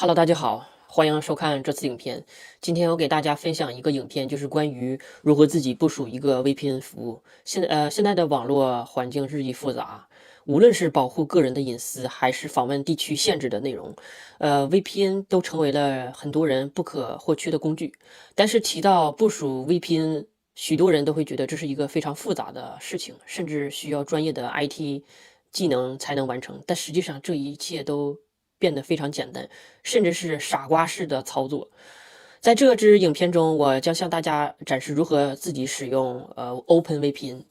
Hello，大家好，欢迎收看这次影片。今天我给大家分享一个影片，就是关于如何自己部署一个 VPN 服务。现在的网络环境日益复杂，无论是保护个人的隐私，还是访问地区限制的内容，VPN 都成为了很多人不可或缺的工具。但是提到部署 VPN，许多人都会觉得这是一个非常复杂的事情，甚至需要专业的 IT 技能才能完成。但实际上，这一切都变得非常简单。甚至是傻瓜式的操作。在这支影片中，我将向大家展示如何自己使用OpenVPN。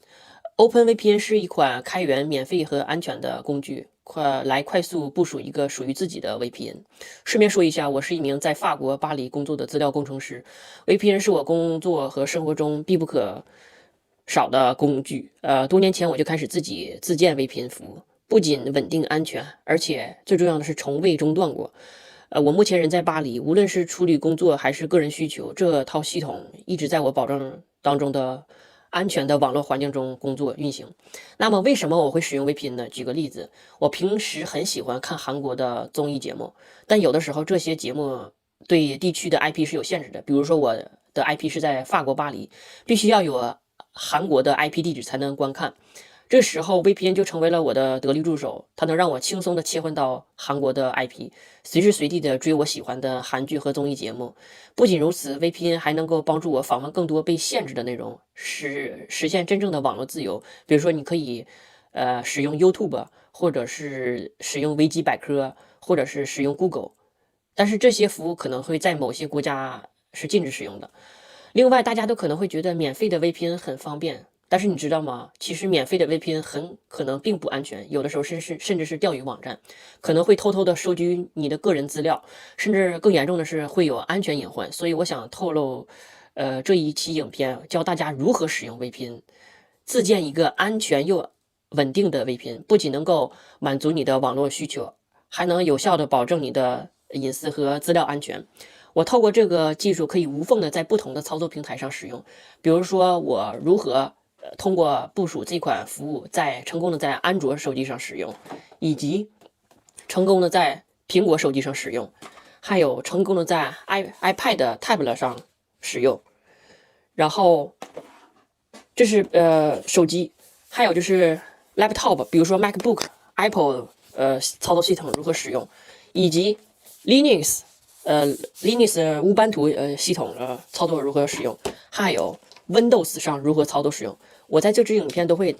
OpenVPN 是一款开源、免费和安全的工具，快速部署一个属于自己的 VPN。顺便说一下，我是一名在法国巴黎工作的资料工程师，VPN 是我工作和生活中必不可少的工具。多年前我就开始自己自建 VPN 服务，不仅稳定安全，而且最重要的是从未中断过。我目前人在巴黎，无论是处理工作还是个人需求，这套系统一直在我保证当中的安全的网络环境中工作运行。那么，为什么我会使用 VPN 呢？举个例子，我平时很喜欢看韩国的综艺节目，但有的时候这些节目对地区的 IP 是有限制的。比如说，我的 IP 是在法国巴黎，必须要有韩国的 IP 地址才能观看。这时候 VPN 就成为了我的得力助手，它能让我轻松的切换到韩国的 IP，随时随地的追我喜欢的韩剧和综艺节目。不仅如此，VPN 还能够帮助我访问更多被限制的内容，实现真正的网络自由。比如说，你可以使用 YouTube，或者是使用维基百科，或者是使用 Google，但是这些服务可能会在某些国家是禁止使用的。另外，大家都可能会觉得免费的 VPN 很方便，但是你知道吗？其实免费的 VPN 很可能并不安全，有的时候甚至是钓鱼网站，可能会偷偷的收集你的个人资料，甚至更严重的是会有安全隐患。所以我想透露，这一期影片教大家如何使用 VPN，自建一个安全又稳定的 VPN，不仅能够满足你的网络需求，还能有效的保证你的隐私和资料安全。我透过这个技术可以无缝的在不同的操作平台上使用，比如说我如何通过部署这款服务成功的在安卓手机上使用，以及成功的在苹果手机上使用，还有成功的在 iPad tablet 上使用。然后这是手机，还有就是 laptop，比如说 MacBook、Apple 操作系统如何使用，以及 Linux Linux 乌班图系统的操作如何使用，还有 Windows 上如何操作使用。我在这支影片都会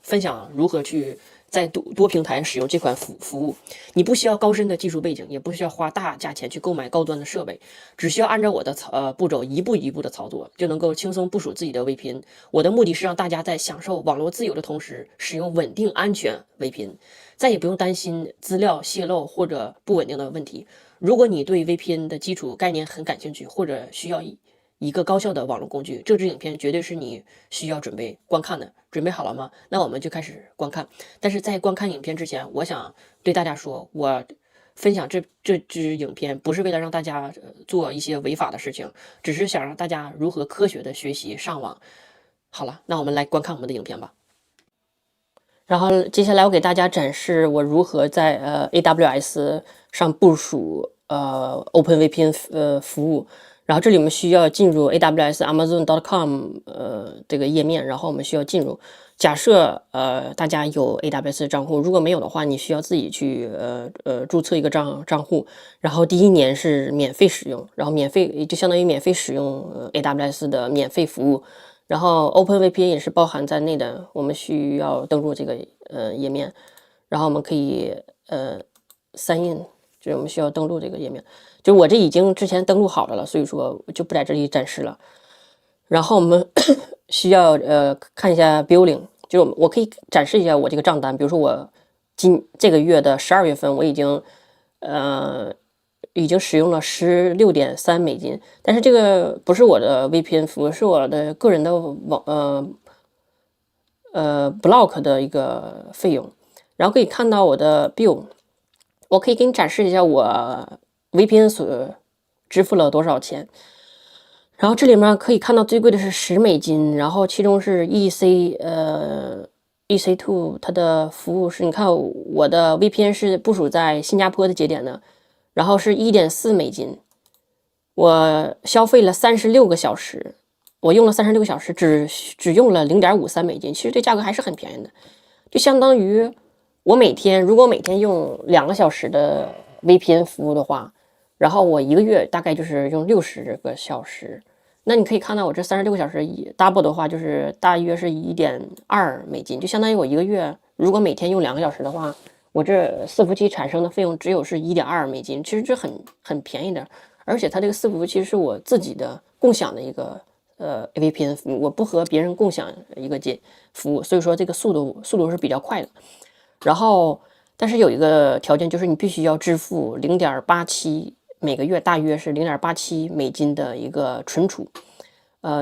分享如何去在多平台使用这款服务。你不需要高深的技术背景，也不需要花大价钱去购买高端的设备，只需要按照我的步骤一步一步的操作，就能够轻松部署自己的 VPN。我的目的是让大家在享受网络自由的同时，使用稳定安全 VPN，再也不用担心资料泄露或者不稳定的问题。如果你对 VPN 的基础概念很感兴趣，或者需要一个高效的网络工具，这支影片绝对是你需要准备观看的。准备好了吗？那我们就开始观看。但是在观看影片之前，我想对大家说，我分享这支影片不是为了让大家做一些违法的事情，只是想让大家如何科学的学习上网。好了，那我们来观看我们的影片吧。然后接下来我给大家展示我如何在AWS 上部署OpenVPN 服务。然后这里我们需要进入 AWS Amazon.com 这个页面，然后我们需要进入。假设大家有 AWS 账户，如果没有的话，你需要自己去注册一个账户，然后第一年是免费使用，然后免费就相当于免费使用AWS 的免费服务。然后 OpenVPN 也是包含在内的，我们需要登录这个页面，然后我们可以sign in，就是我们需要登录这个页面。就我这已经之前登录好了，所以说就不在这里展示了。然后我们需要看一下 billing， 就是我可以展示一下我这个账单，比如说我这个月的12月份我已经使用了$16.3，但是这个不是我的 VPN 服务，是我的个人的block 的一个费用。然后可以看到我的 bill， 我可以给你展示一下我 VPN 所支付了多少钱。然后这里面可以看到最贵的是$10，然后其中是 EC2 它的服务是，你看我的 VPN 是部署在新加坡的节点的，然后是1.4美金，我消费了36个小时，我用了36个小时，只用了0.53美金，其实这价格还是很便宜的，就相当于我如果每天用2个小时的 VPN 服务的话，然后我1个月大概就是用60个小时。那你可以看到我这36个小时double 的话，就是大约是1.2美金，就相当于我1个月如果每天用2个小时的话，我这伺服器产生的费用只有是1.2美金，其实这很便宜的。而且它这个伺服器是我自己的共享的一个VPN 服务，我不和别人共享一个服务，所以说这个速度是比较快的。然后，但是有一个条件，就是你必须要支付0.87每个月，大约是0.87美金的一个存储。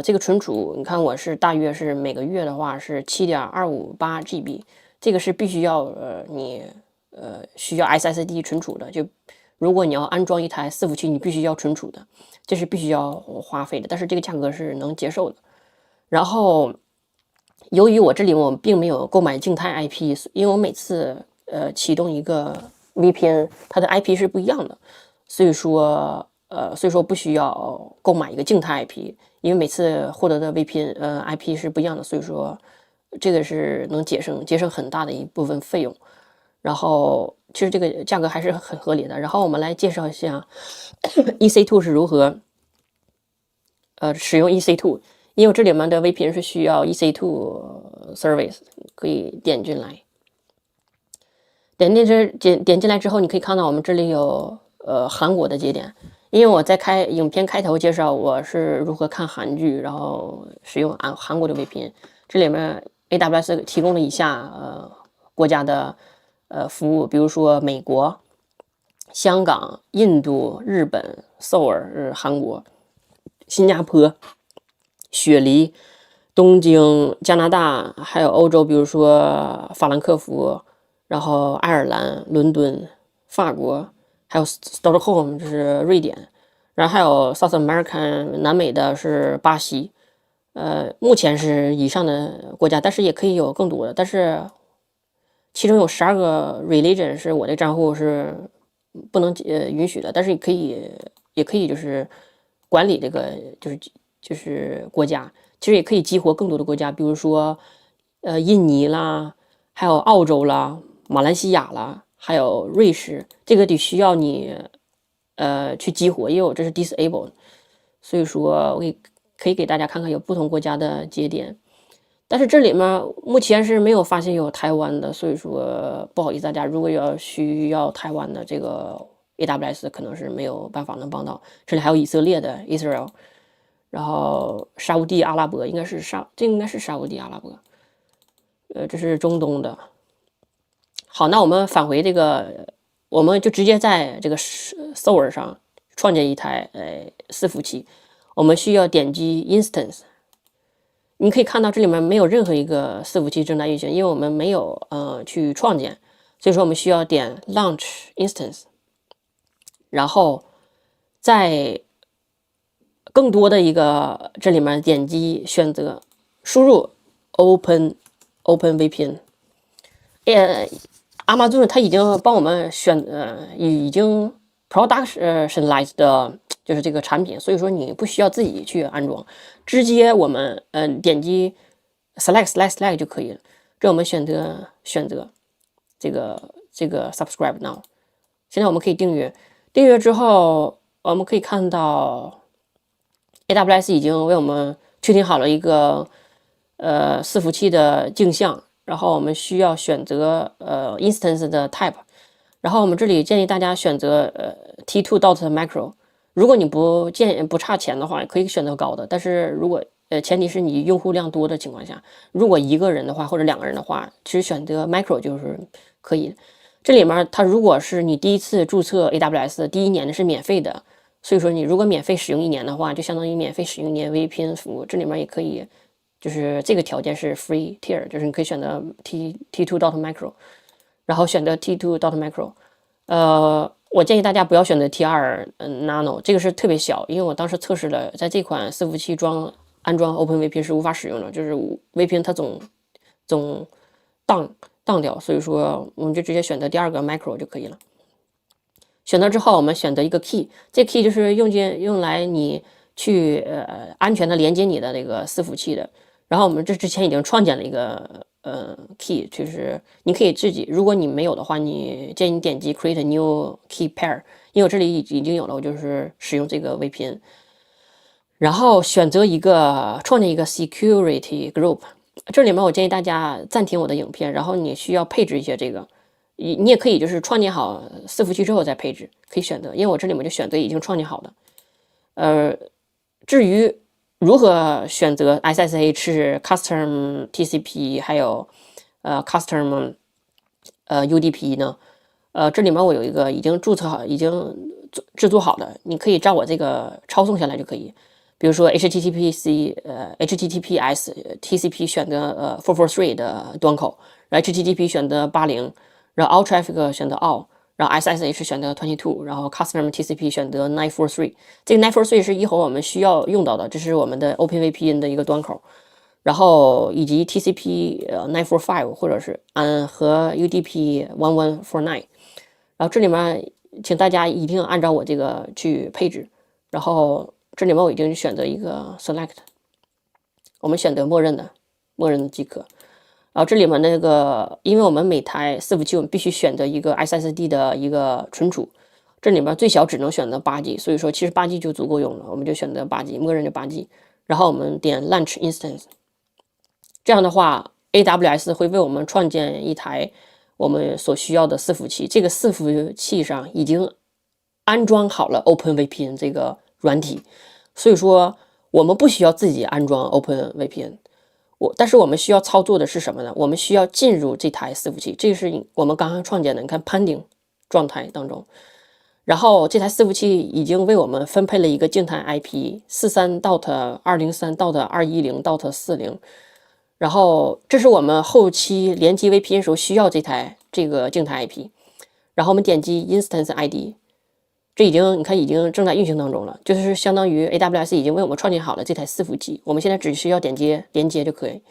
这个存储，你看我是大约是每个月的话是7.258GB，这个是必须要你需要 SSD 存储的。就如果你要安装一台伺服器，你必须要存储的，这是必须要花费的。但是这个价格是能接受的。然后，由于我这里我并没有购买静态 IP， 因为我每次启动一个 VPN， 它的 IP 是不一样的，所以说不需要购买一个静态 IP， 因为每次获得的 VPN IP 是不一样的，所以说这个是能节省很大的一部分费用。然后其实这个价格还是很合理的。然后我们来介绍一下EC2 是如何使用 EC2。因为这里面的 VPN 是需要 EC2 service， 可以点进来。点进来之后，你可以看到我们这里有韩国的节点。因为我在影片开头介绍我是如何看韩剧，然后使用韩国的 VPN。这里面 AWS 提供了以下国家的服务，比如说美国、香港、印度、日本、首尔、韩国、新加坡、雪梨、东京、加拿大，还有欧洲，比如说法兰克福，然后爱尔兰、伦敦、法国，还有 Stockholm 就是瑞典，然后还有 South America 南美的是巴西。目前是以上的国家，但是也可以有更多的，但是其中有12个 religion 是我的账户是不能允许的，但是也可以就是管理这个就是国家，其实也可以激活更多的国家，比如说印尼啦，还有澳洲啦、马来西亚啦，还有瑞士，这个得需要你去激活，因为我这是 disable， 所以说我可以给大家看看有不同国家的节点。但是这里面目前是没有发现有台湾的，所以说不好意思大家，如果需要台湾的这个 AWS 可能是没有办法能帮到。这里还有以色列的 Israel， 然后沙烏地阿拉伯应该是沙烏地阿拉伯，这是中东的。好，那我们返回这个，我们就直接在这个 server 上创建一台伺服器，我们需要点击 instance。你可以看到这里面没有任何一个伺服器正在运行，因为我们没有去创建，所以说我们需要点 launch instance， 然后在更多的一个这里面点击选择输入 open VPN。Amazon 它已经帮我们已经 productionized 的就是这个产品，所以说你不需要自己去安装，直接我们点击 select 就可以了。这我们选择这个 subscribe now。现在我们可以订阅之后，我们可以看到 AWS 已经为我们确定好了一个伺服器的镜像，然后我们需要选择instance 的 type， 然后我们这里建议大家选择T2.micro。如果你不差钱的话，可以选择高的，但是如果前提是你用户量多的情况下，如果1个人的话或者2个人的话，其实选择 micro 就是可以。这里面它如果是你第一次注册 AWS 第1年的是免费的，所以说你如果免费使用1年的话，就相当于免费使用1年 VPN 服务。这里面也可以，就是这个条件是 free tier， 就是你可以选择 T2.micro， 然后选择 T2.micro。我建议大家不要选择 T2 Nano， 这个是特别小，因为我当时测试了，在这款伺服器安装 OpenVPN 是无法使用的，就是 VPN 它总当掉，所以说我们就直接选择第2个 Micro 就可以了。选择之后，我们选择一个 key， 这 key 就是用来你去安全的连接你的这个伺服器的。然后我们这之前已经创建了一个key， 就是你可以自己，如果你没有的话，你建议你点击 create new key pair， 因为我这里已经有了，我就是使用这个 VPN。然后选择创建一个 security group， 这里面我建议大家暂停我的影片，然后你需要配置一些这个，你也可以就是创建好伺服器之后再配置，可以选择，因为我这里面就选择已经创建好的。至于如何选择 SSH、Custom TCP 还有Custom UDP 呢？这里面我有一个已经注册好、已经制作好的，你可以照我这个抄送下来就可以。比如说 HTTPS TCP 选择443的端口，然后 HTTP 选择80，然后 All Traffic 选择 All， 然后 SSH 选择22，然后 Custom TCP 选择943。这个943是一会儿我们需要用到的，这是我们的 OpenVPN 的一个端口。然后以及 TCP 945或者是和 UDP 1149。然后这里面请大家一定按照我这个去配置。然后这里面我已经选择一个 select， 我们选择默认的即可。然后这里面那个，因为我们每台伺服器我们必须选择一个 SSD 的一个存储，这里面最小只能选择8G，所以说其实8G 就足够用了，我们就选择8G， 默认的8G。然后我们点 launch instance， 这样的话 AWS 会为我们创建一台我们所需要的伺服器，这个伺服器上已经安装好了 OpenVPN 这个软体，所以说我们不需要自己安装 OpenVPN。但是我们需要操作的是什么呢？我们需要进入这台伺服器，这是我们刚刚创建的，你看 pending 状态当中。然后这台伺服器已经为我们分配了一个静态 IP 43.203.210.40，然后这是我们后期连接 VPN 时候需要这个静态 IP。然后我们点击 Instance ID， 这你看已经正在运行当中了，就是相当于 AWS 已经为我们创建好了这台伺服器，我们现在只需要点击连接就可以。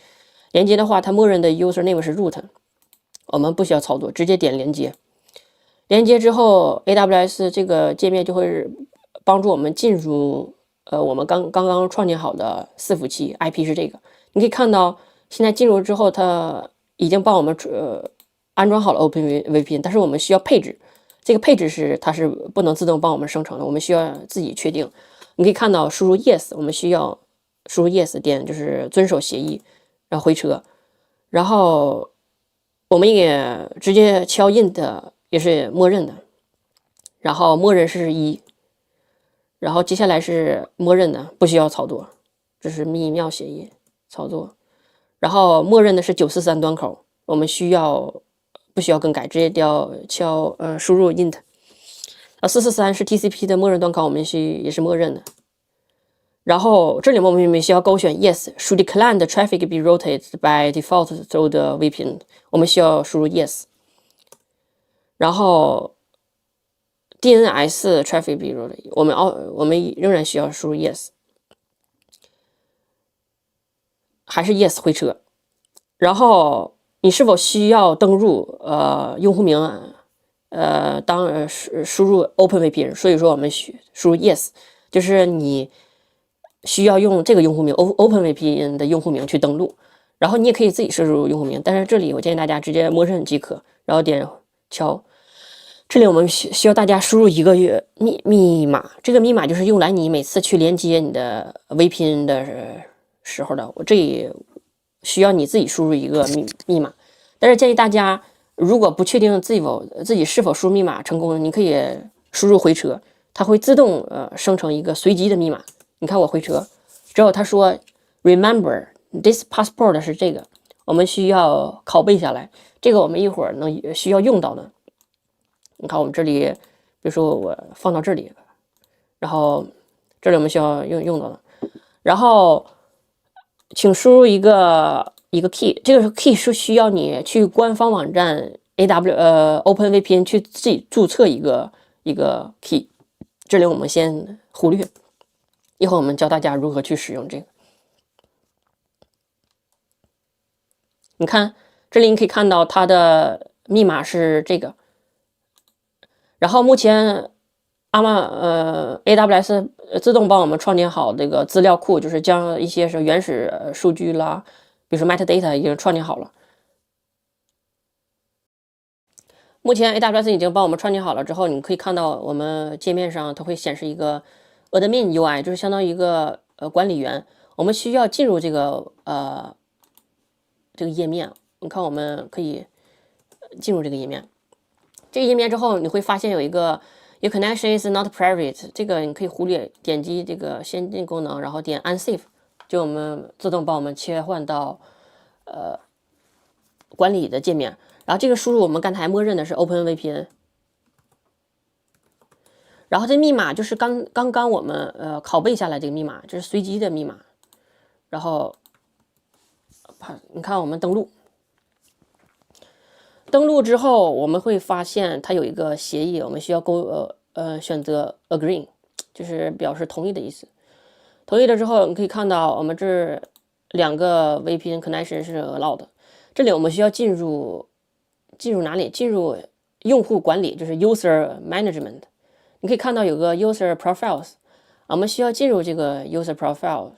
连接的话，它默认的 username 是 root， 我们不需要操作，直接点连接。连接之后 ，AWS 这个界面就会帮助我们进入我们刚刚创建好的伺服器 IP 是这个。你可以看到，现在进入之后，它已经帮我们安装好了 OpenVPN， 但是我们需要配置，这个配置它是不能自动帮我们生成的，我们需要自己确定。你可以看到输入 yes， 我们需要输入 yes， 点就是遵守协议，然后回车，然后我们也直接敲 int 也是默认的，然后默认是1，然后接下来是默认的，不需要操作，这是密钥协议操作，然后默认的是943端口，我们不需要更改，直接敲输入 int。443是 TCP 的默认端口，我们也是默认的。然后这里面我们需要勾选 yes，should client traffic be routed by default through the VPN， 我们需要输入 yes。然后 DNS traffic be routed， 我们仍然需要输入 yes， 还是 yes 回车。然后你是否需要登录用户名输入 OpenVPN， 所以说我们输入 yes， 就是你需要用这个用户名 OpenVPN 的用户名去登录，然后你也可以自己设置用户名，但是这里我建议大家直接默认即可，然后点敲。这里我们需要大家输入一个密码，这个密码就是用来你每次去连接你的 VPN 的时候的，我这里需要你自己输入一个密码，但是建议大家如果不确定自己是否输入密码成功，你可以输入回车，它会自动生成一个随机的密码。你看我回车之后，他说 Remember this passport 是这个，我们需要拷贝下来，这个我们一会儿需要用到的。你看我们这里，比如说我放到这里，然后这里我们需要用到的，然后请输入一个 key， 这个 key 是需要你去官方网站 OpenVPN 去自己注册一个 key， 这里我们先忽略，一会儿我们教大家如何去使用这个。你看这里你可以看到它的密码是这个。然后目前AWS 自动帮我们创建好这个资料库，就是将一些是原始数据啦，比如说 metadata 已经创建好了。目前 AWS 已经帮我们创建好了之后，你可以看到我们界面上它会显示一个 admin UI，就是相当于一个管理员。我们需要进入这个页面，你看我们可以进入这个页面。这个页面之后，你会发现有一个 Your connection is not private， 这个你可以忽略，点击这个先进功能，然后点 Unsafe， 就我们自动帮我们切换到管理的界面。然后这个输入我们刚才默认的是 OpenVPN， 然后这密码就是刚刚我们拷贝下来这个密码，这是随机的密码。然后你看我们登录之后，我们会发现它有一个协议，我们需要选择 Agree， 就是表示同意的意思。同意了之后，你可以看到我们这2个 VPN connection 是 allowed。这里我们需要进入哪里？进入用户管理，就是 User Management。你可以看到有个 User Profiles， 我们需要进入这个 User Profile，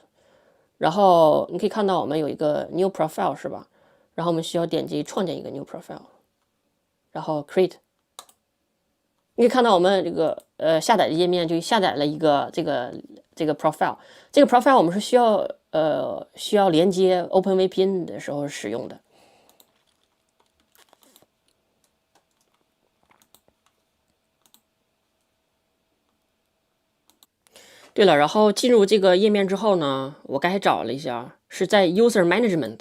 然后你可以看到我们有一个 New Profile 是吧？然后我们需要点击创建一个 New Profile， 然后 Create。你可以看到我们这个下载的页面就下载了一个这个 Profile， 这个 Profile 我们是需要连接 OpenVPN 的时候使用的。对了，然后进入这个页面之后呢，我刚才找了一下，是在 User Management，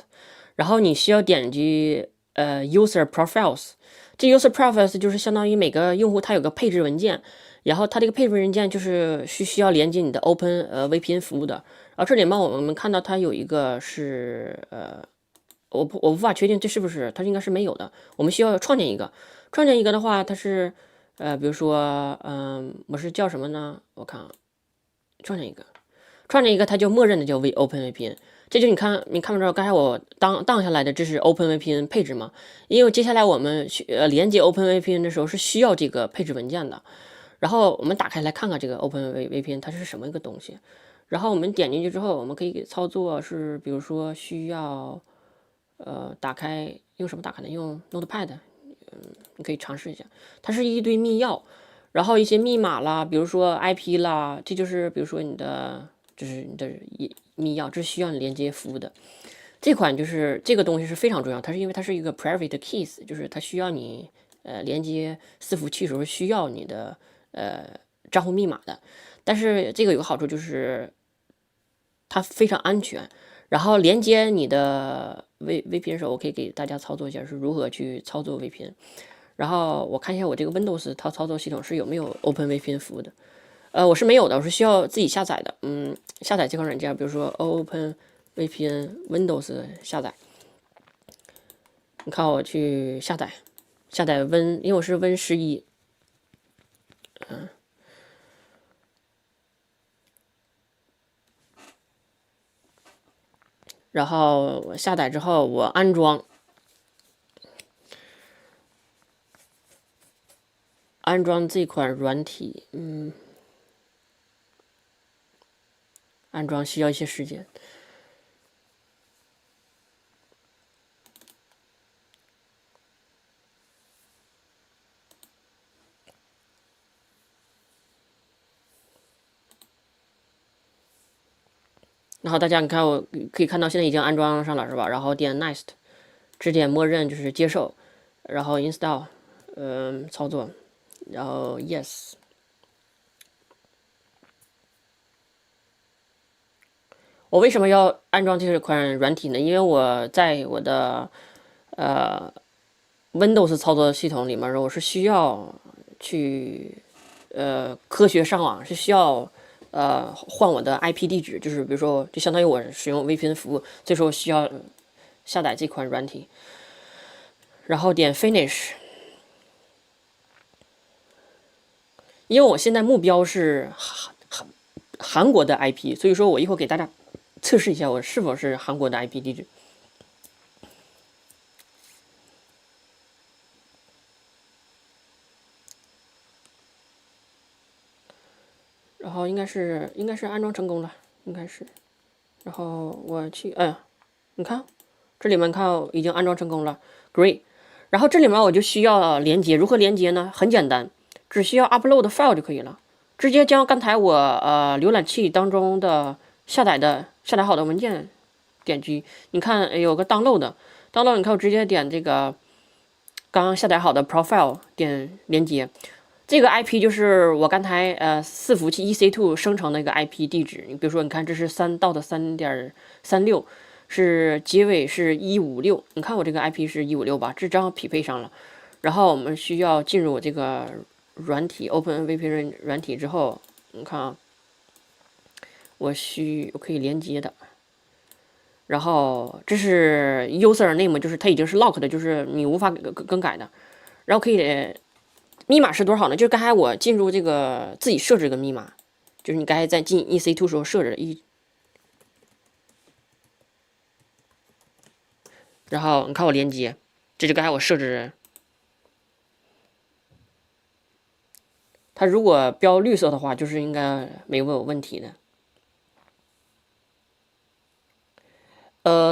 然后你需要点击User Profiles。这 User Profiles 就是相当于每个用户他有个配置文件，然后它这个配置文件就是需要连接你的 VPN 服务的。然后这里面我们看到它有一个是我无法确定这是不是，它应该是没有的。我们需要创建一个，的话，它是比如说我是叫什么呢？我看创建一个，它就默认的叫 OpenVPN。这就你看不着，刚才我当下来的这是 OpenVPN 配置吗？因为接下来我们连接 OpenVPN 的时候是需要这个配置文件的。然后我们打开来看看这个 OpenVPN 它是什么一个东西。然后我们点进去之后，我们可以操作是，比如说需要打开，用什么打开呢？用 Notepad，你可以尝试一下。它是一堆密钥，然后一些密码啦，比如说 IP 啦，这就是比如说你的密钥，这是需要你连接服务的。这款就是这个东西是非常重要，它是因为它是一个 private keys， 就是它需要你连接伺服器时候需要你的账户密码的。但是这个有个好处就是它非常安全。然后连接你的 VPN 时候，我可以给大家操作一下是如何去操作 VPN。然后我看一下我这个 Windows 它操作系统是有没有 OpenVPN 服务的。我是没有的，我是需要自己下载的。下载这款软件，比如说 OpenVPN Windows 下载。你看我去下载因为我是 Win11。然后我下载之后，我安装这款软体，安装需要一些时间。然后大家你看，我可以看到现在已经安装上了，是吧？然后点 Next， 只点默认就是接受，然后 Install， 操作，然后 Yes。我为什么要安装这款软体呢？因为我在我的Windows 操作系统里面，我是需要去科学上网，是需要换我的 IP 地址，就是比如说，就相当于我使用 VPN 服务，这时候需要下载这款软体，然后点 Finish。因为我现在目标是韩国的 IP， 所以说我一会儿给大家测试一下我是否是韩国的 IP 地址。然后应该是安装成功了，应该是。然后我去，你看这里面看已经安装成功了 ，great。然后这里面我就需要连接，如何连接呢？很简单，只需要 upload file 就可以了，直接将刚才我浏览器当中的下载好的文件点击，你看有个 download，你看我直接点这个刚刚下载好的 profile， 点连接。这个 IP 就是我刚才伺服器 EC2 生成的一个 IP 地址。你比如说，你看这是3.3.36，是结尾是156。你看我这个 IP 是156吧？这正好匹配上了。然后我们需要进入这个软体 OpenVPN 软体之后，你看啊，我可以连接的。然后这是 user name， 就是它已经是 lock 的，就是你无法更改的。然后可以。密码是多少呢？就是刚才我进入这个自己设置个密码，就是你刚才在进 EC2 时候设置的然后你看我连接，这就刚才我设置，它如果标绿色的话，就是应该没有问题的。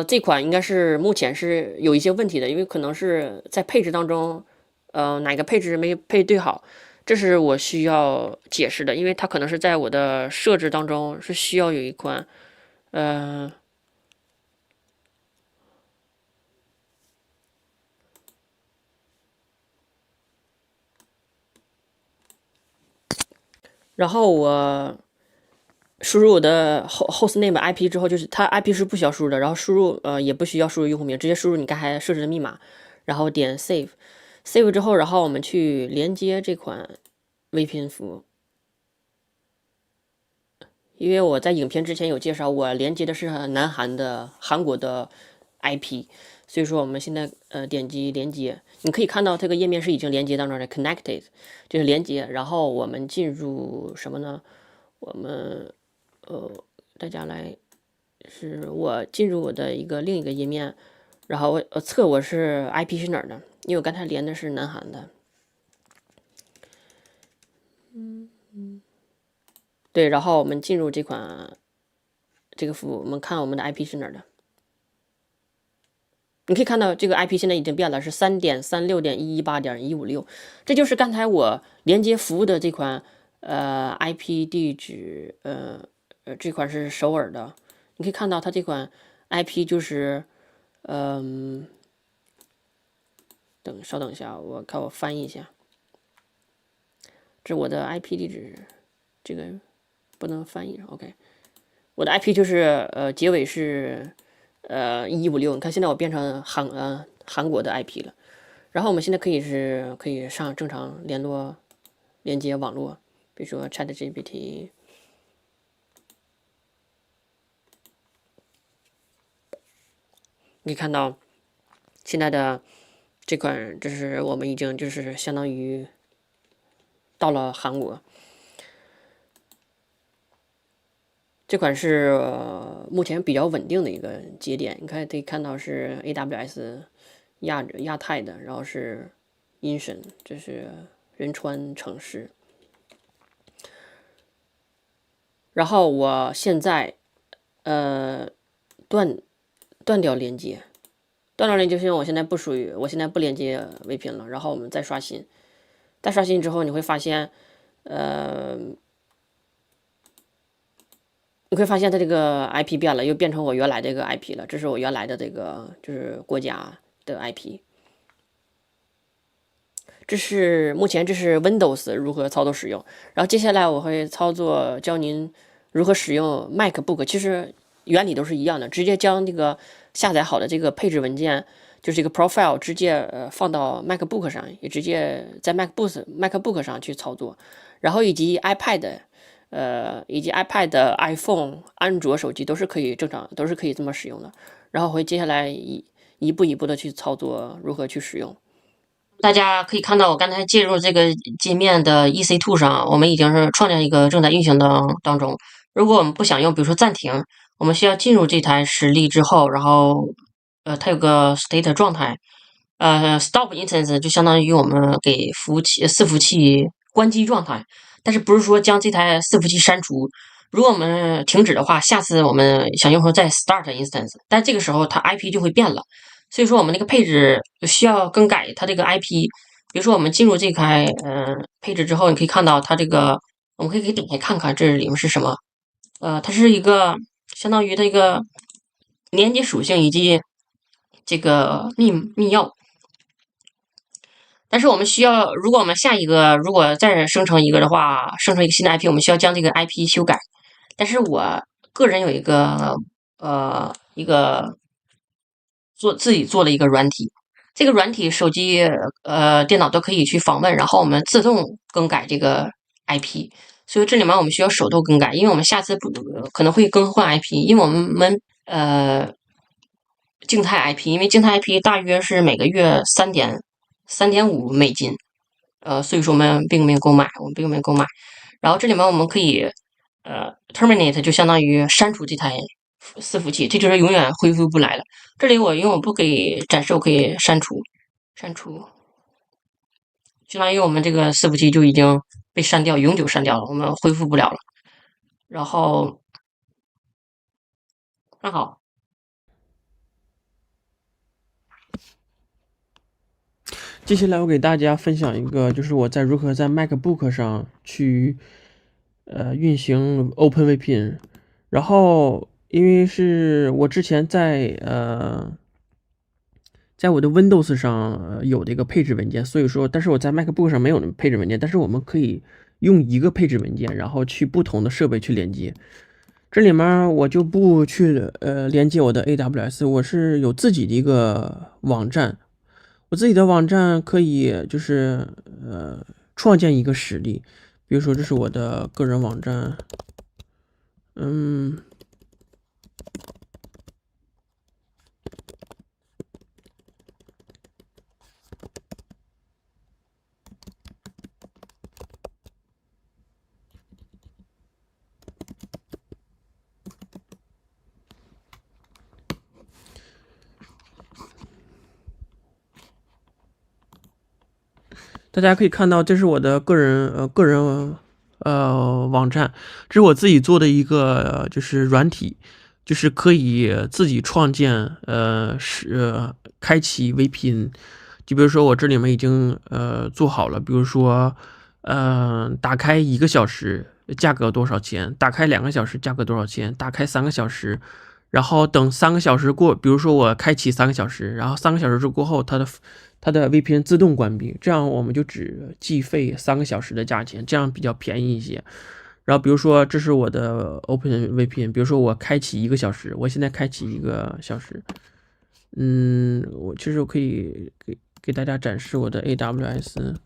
这款应该是目前是有一些问题的，因为可能是在配置当中，哪个配置没配对好。这是我需要解释的，因为它可能是在我的设置当中是需要有一款，然后我输入我的 hostname IP 之后，就是它 IP 是不需要输入的，然后输入也不需要输入用户名，直接输入你刚才设置的密码，然后点 save 之后，然后我们去连接这款 VPN 服务。因为我在影片之前有介绍，我连接的是韩国的 IP，所以说我们现在点击连接，你可以看到这个页面是已经连接到那儿的 connected， 就是连接。然后我们进入什么呢？我们大家来，是我进入我的另一个页面，然后我测我是 IP 是哪儿的，因为我刚才连的是南韩的。对，然后我们进入这个服务，我们看我们的 IP 是哪儿的。你可以看到这个 IP 现在已经变了，是3.36.118.156，这就是刚才我连接服务的这款IP 地址，这款是首尔的。你可以看到它这款 IP 就是，稍等一下，我看我翻译一下，这是我的 IP 地址，这个不能翻译 ，OK， 我的 IP 就是结尾是156，你看现在我变成韩国的 IP 了。然后我们现在可以上正常连接网络，比如说 ChatGPT。你看到现在的这款，就是我们已经就是相当于到了韩国。这款是目前比较稳定的一个节点，你可以看到是 AWS 亚太的，然后是Incheon，这是仁川城市。然后我现在断掉连接，因为我现在不连接 VPN 了。然后我们再刷新，之后你会发现，你会发现它这个 IP 变了，又变成我原来这个 IP 了。这是我原来的这个就是国家的 IP。目前这是 Windows 如何操作使用。然后接下来我会教您如何使用 MacBook， 其实原理都是一样的，直接将这个下载好的这个配置文件，就是这个 profile 直接放到 MacBook 上，也直接在 MacBook 上去操作，然后以及 iPad， iPhone、安卓手机都是可以这么使用的。然后会接下来一步一步的去操作如何去使用。大家可以看到，我刚才进入这个界面的 EC2 上，我们已经是创建一个正在运行当中。如果我们不想用，比如说暂停，我们需要进入这台实例之后，然后它有个 state 状态，stop instance 就相当于我们给伺服器关机状态。但是不是说将这台伺服器删除。如果我们停止的话，下次我们想用时候再 start instance，但这个时候它 IP 就会变了。所以说我们那个配置需要更改它这个 IP。比如说我们进入这台配置之后，你可以看到它这个，我们可以给点开看看这里面是什么。它是一个相当于它一个连接属性以及这个密钥。但是我们需要，如果我们下一个如果再生成一个的话，生成一个新的 IP，我们需要将这个 IP 修改。但是我个人有一个自己做了一个软体，这个软体手机电脑都可以去访问，然后我们自动更改这个 IP。所以这里面我们需要手动更改，因为我们下次可能会更换 IP，因为我们静态 IP，因为静态 IP 大约是每个月3.5美金，所以说我们并没有购买，然后这里面我们可以terminate， 就相当于删除这台伺服器，这就是永远恢复不来了。这里因为我不给展示，我可以删除，相当于我们这个伺服器就已经被删掉，永久删掉了，我们恢复不了了。然后看好。接下来我给大家分享一个，就是我如何在 MacBook 上去运行 OpenVPN。然后因为是我之前在我的 Windows 上有这个配置文件，所以说，但是我在 MacBook 上没有配置文件，但是我们可以用一个配置文件，然后去不同的设备去连接。这里面我就不去连接我的 AWS， 我是有自己的一个网站。我自己的网站可以就是创建一个实例，比如说这是我的个人网站，大家可以看到，这是我的个人网站，这是我自己做的一个就是软体，就是可以自己创建开启 VPN。就比如说我这里面已经做好了，比如说打开1个小时价格多少钱，打开2个小时价格多少钱，打开3个小时，然后等3个小时过，比如说我开启3个小时，然后3个小时过后它的 VPN 自动关闭，这样我们就只计费3个小时的价钱，这样比较便宜一些。然后比如说这是我的 OpenVPN， 比如说我开启1个小时，我现在开启1个小时，其实我可以给大家展示我的 AWS。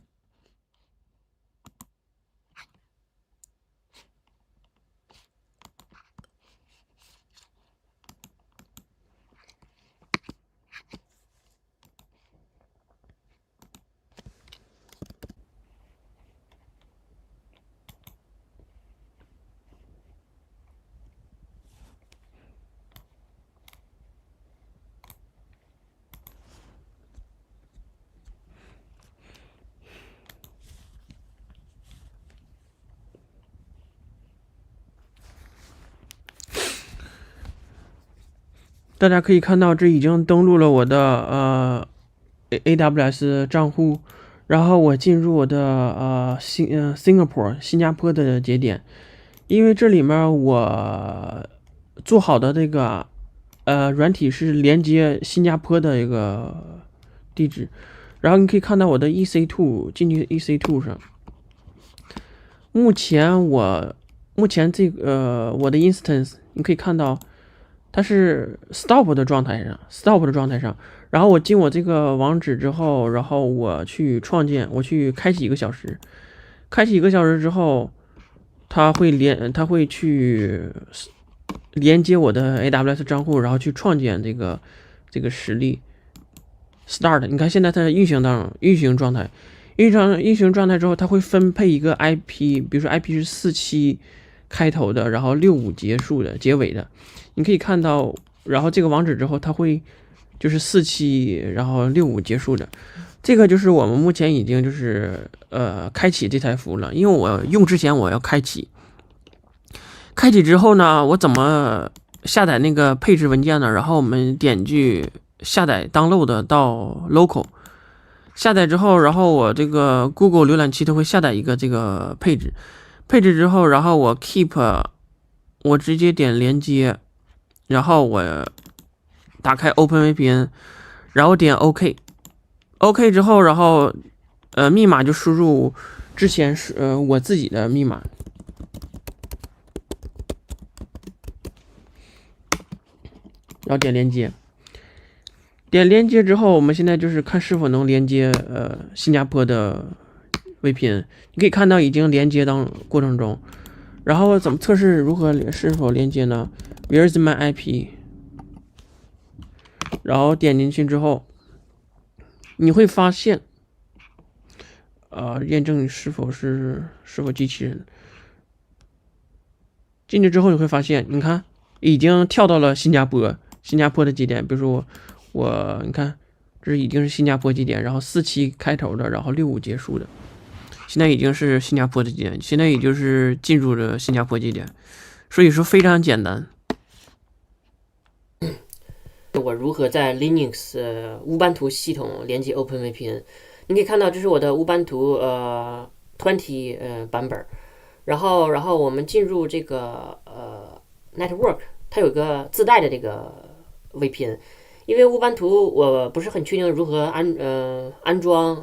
大家可以看到，这已经登录了我的AWS 账户，然后我进入我的Singapore 新加坡的节点，因为这里面我做好的这个软体是连接新加坡的一个地址，然后你可以看到我的 EC2 进去 EC2 上，目前这个我的 instance 你可以看到。它是 stop 的状态上，然后我进我这个网址之后，然后我去开启1个小时，开启1个小时之后，它会去连接我的 AWS 账户，然后去创建这个实例 start。你看现在它运行状态，运行状态之后，它会分配一个 IP， 比如说 IP 是47开头的，然后65结尾的。你可以看到，然后这个网址之后，它会就是47，然后65结束的。这个就是我们目前已经开启这台服务了，因为我用之前我要开启，开启之后呢，我怎么下载那个配置文件呢？然后我们点击下载 download 到 local， 下载之后，然后我这个 Google 浏览器它会下载一个这个配置，配置之后，然后我 keep， 我直接点连接，然后我打开 OpenVPN， 然后点 OK，OK 之后，然后密码就输入之前我自己的密码。然后点连接，点连接之后，我们现在就是看是否能连接新加坡的 VPN。你可以看到已经连接当过程中，然后怎么测试如何是否连接呢 ？Where's my IP？ 然后点进去之后，你会发现，验证是否机器人。进去之后你会发现，你看已经跳到了新加坡的节点，比如说你看，这已经是新加坡节点，然后47开头的，然后65结束的，现在已经是新加坡的节点，现在也就是进入了新加坡节点，所以说非常简单。我如何在 Linux 乌班图系统连接 OpenVPN？ 你可以看到这是我的乌班图20版本，然后我们进入这个Network， 它有个自带的这个 VPN。因为乌班图我不是很确定如何安装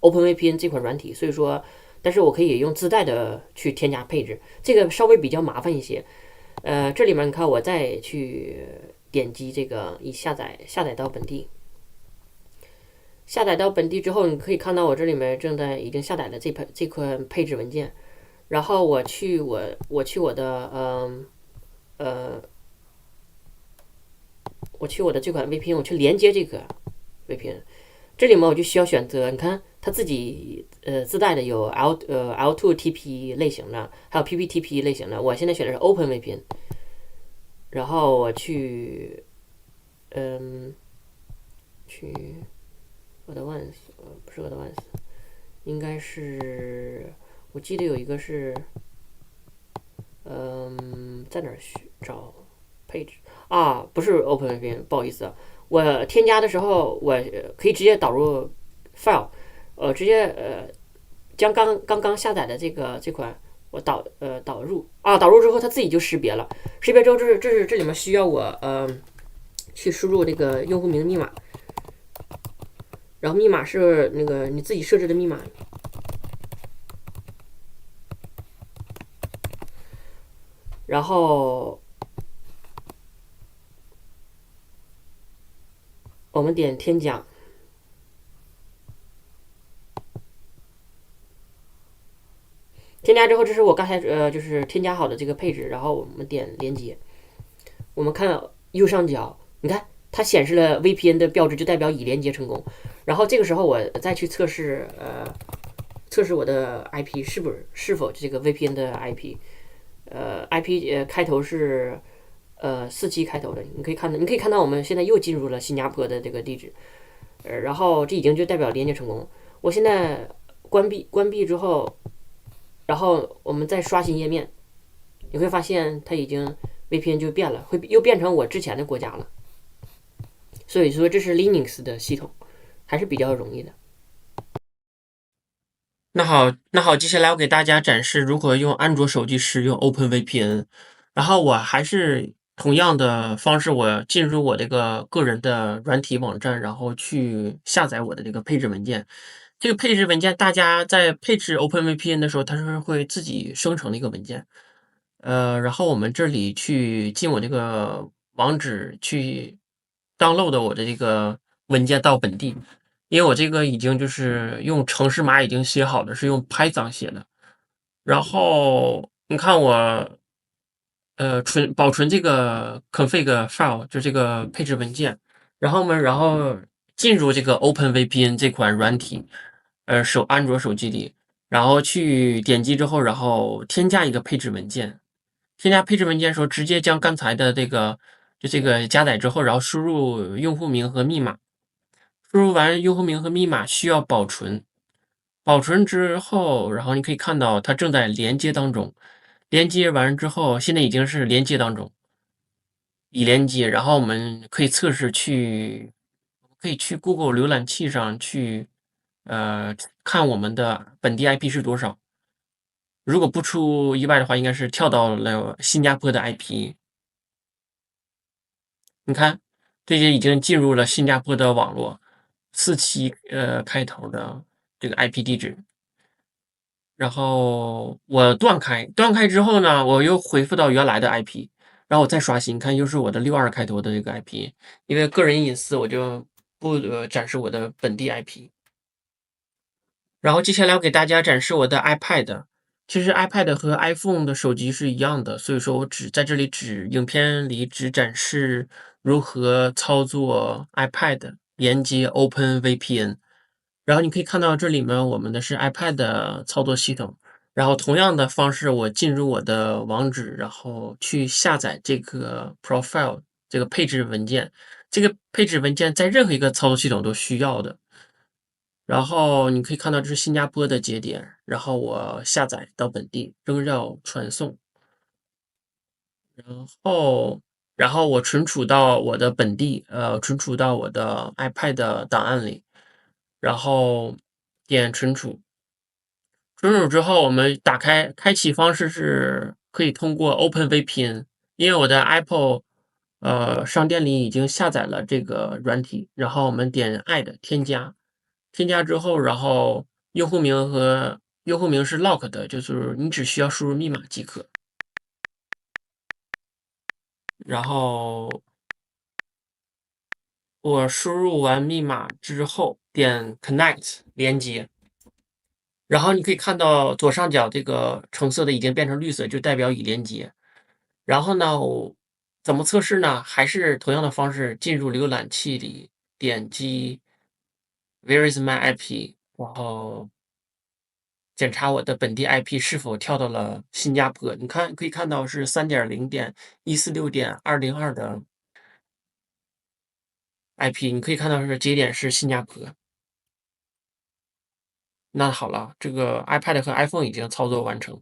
OpenVPN 这款软体，所以说，但是我可以用自带的去添加配置，这个稍微比较麻烦一些。这里面你看我再去点击这个以下载到本地，下载到本地之后，你可以看到我这里面已经下载了这款配置文件，然后我去我的我去我的这款 VPN， 我去连接这个 VPN， 这里面我就需要选择，你看它自己自带的有 L2TP 类型的，还有 PPTP 类型的，我现在选的是 OpenVPN， 然后我去Advanced， 不是 Advanced， 应该是我记得有一个是在哪儿找配置啊？不是 OpenVPN， 不好意思，我添加的时候我可以直接导入 file， 直接将刚下载的这款我导入之后，它自己就识别了，识别之后这里面需要我去输入这个用户名密码，然后密码是那个你自己设置的密码。然后我们点添加，添加之后，这是我刚才就是添加好的这个配置，然后我们点连接，我们看右上角，你看它显示了 VPN 的标志，就代表已连接成功。然后这个时候我再去测试我的 IP 是否这个 VPN 的 IP，IP 开头是47开头的，你可以看到我们现在又进入了新加坡的这个地址，然后这已经就代表连接成功。我现在关闭之后，然后我们再刷新页面，你会发现它已经 VPN 就变了，又变成我之前的国家了。所以说这是 Linux 的系统，还是比较容易的。那好，接下来我给大家展示如何用安卓手机使用 OpenVPN。然后我还是同样的方式，我进入我这个个人的软体网站，然后去下载我的这个配置文件。这个配置文件，大家在配置 OpenVPN 的时候，它是会自己生成的一个文件。然后我们这里去进我这个网址去 download 我的这个文件到本地。因为我这个已经就是用程式码已经写好的，是用 Python 写的。然后你看我保存这个 config file， 就这个配置文件，然后进入这个 OpenVPN 这款软体，安卓手机里，然后去点击之后，然后添加一个配置文件。添加配置文件的时候，直接将刚才的这个加载之后，然后输入用户名和密码。输入完用户名和密码需要保存，保存之后，然后你可以看到它正在连接当中。连接完之后，现在已经是连接当中，已连接。然后我们可以测试可以去 Google 浏览器上去，看我们的本地 IP 是多少。如果不出意外的话，应该是跳到了新加坡的 IP。你看，这些已经进入了新加坡的网络，47开头的这个 IP 地址。然后我断开之后呢，我又恢复到原来的 IP，然后我再刷新，看又是我的62开头的这个 IP，因为个人隐私，我就不展示我的本地 IP。然后接下来我给大家展示我的 iPad，其实 iPad 和 iPhone 的手机是一样的，所以说我在这里影片里只展示如何操作 iPad 连接 OpenVPN。然后你可以看到这里面我们的是 iPad 的操作系统，然后同样的方式我进入我的网址，然后去下载这个 profile 这个配置文件，这个配置文件在任何一个操作系统都需要的。然后你可以看到这是新加坡的节点，然后我下载到本地，仍要传送，然后我存储到我的本地，存储到我的 iPad 档案里，然后点存储。存储之后，我们开启方式是可以通过 OpenVPN，因为我的 Apple 商店里已经下载了这个软体，然后我们点 Add 添加，添加之后，然后用户名是 lock 的，就是你只需要输入密码即可。然后我输入完密码之后，点 Connect 连接。然后你可以看到左上角这个橙色的已经变成绿色，就代表已连接。然后呢，怎么测试呢？还是同样的方式，进入浏览器里，点击 Where is my IP，然后检查我的本地 IP 是否跳到了新加坡。你看，可以看到是3.0.146.202的 IP，你可以看到是节点是新加坡。那好了，这个 iPad 和 iPhone 已经操作完成。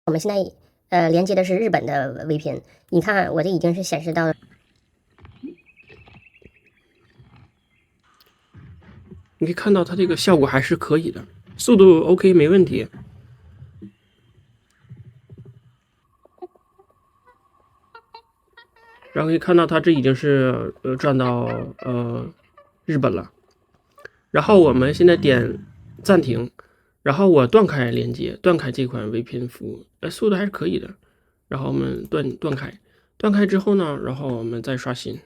我们现在连接的是日本的 VPN，你看我这已经是显示到你可以看到它这个效果还是可以的，速度 OK 没问题。然后可以看到它这已经是转到日本了。然后我们现在点暂停，然后我断开连接，断开这款 VPN 服务，速度还是可以的。然后我们断开之后呢，然后我们再刷新。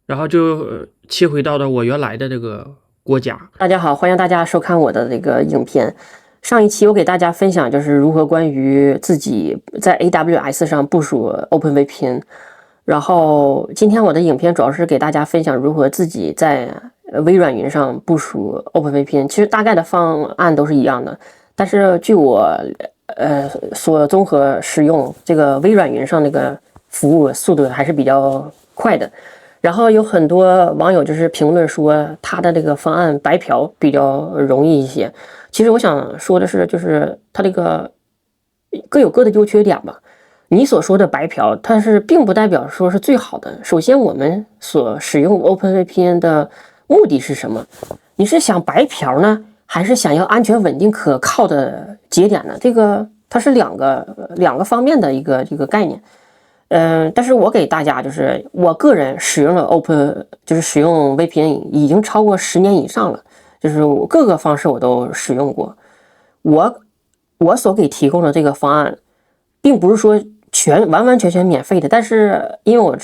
然后就切回到了我原来的这个国家。大家好，欢迎大家收看我的这个影片。上一期我给大家分享就是如何关于自己在 AWS 上部署 OpenVPN，然后今天我的影片主要是给大家分享如何自己在微软云上部署 OpenVPN。其实大概的方案都是一样的，但是据我所综合使用这个微软云上那个服务速度还是比较快的。然后有很多网友就是评论说他的这个方案白嫖比较容易一些。其实我想说的是，就是它这个各有各的优缺点吧。你所说的白嫖，它是并不代表说是最好的。首先，我们所使用 OpenVPN 的目的是什么？你是想白嫖呢，还是想要安全稳定可靠的节点呢？这个它是两个方面的一个概念。但是我给大家就是我个人使用了就是使用 VPN 已经超过10年以上了，就是各个方式我都使用过。我所给提供的这个方案，并不是说完完全免费的，但是因为我们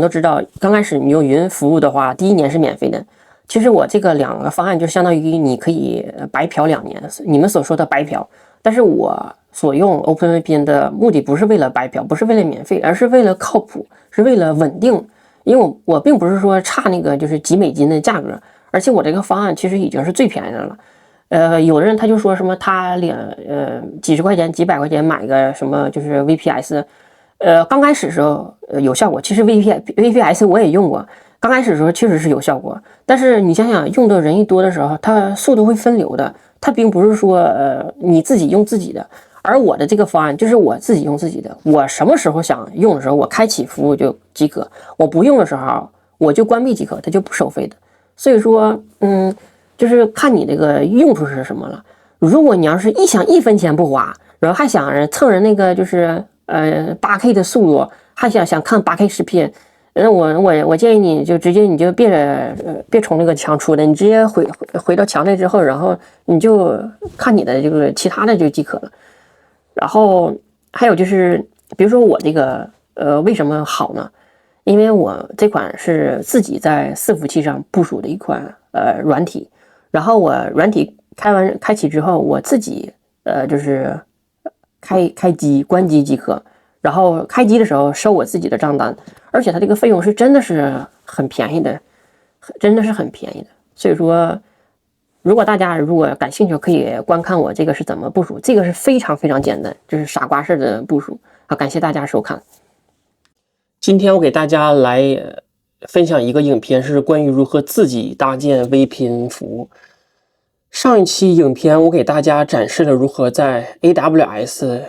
都知道，刚开始你用云服务的话，第1年是免费的。其实我这个2个方案就相当于你可以白嫖2年，你们所说的白嫖。但是我所用 OpenVPN 的目的不是为了白嫖，不是为了免费，而是为了靠谱，是为了稳定。因为我并不是说差那个就是几美金的价格，而且我这个方案其实已经是最便宜的了。有的人他就说什么他几十块钱、几百块钱买个什么就是 VPS，刚开始的时候有效果，其实 VPS 我也用过，刚开始的时候确实是有效果，但是你想想用的人一多的时候，它速度会分流的，它并不是说你自己用自己的。而我的这个方案就是我自己用自己的，我什么时候想用的时候，我开启服务就即可；我不用的时候，我就关闭即可，它就不收费的。所以说，就是看你这个用处是什么了。如果你要是想1分钱不花，然后还想蹭人那个就是8K 的速度，还想看8K 视频，那我建议你就直接你就别冲那个墙出的，你直接回到墙内之后，然后你就看你的这个其他的就即可了。然后还有就是，比如说我这个为什么好呢？因为我这款是自己在伺服器上部署的一款软体，然后我软体开启之后，我自己就是开机关机即可，然后开机的时候收我自己的账单，而且它这个费用是真的是很便宜的，真的是很便宜的。所以说，如果大家感兴趣，可以观看我这个是怎么部署，这个是非常非常简单，就是傻瓜式的部署。好，感谢大家收看。今天我给大家来分享一个影片，是关于如何自己搭建微拼服务。上一期影片我给大家展示了如何在 AWS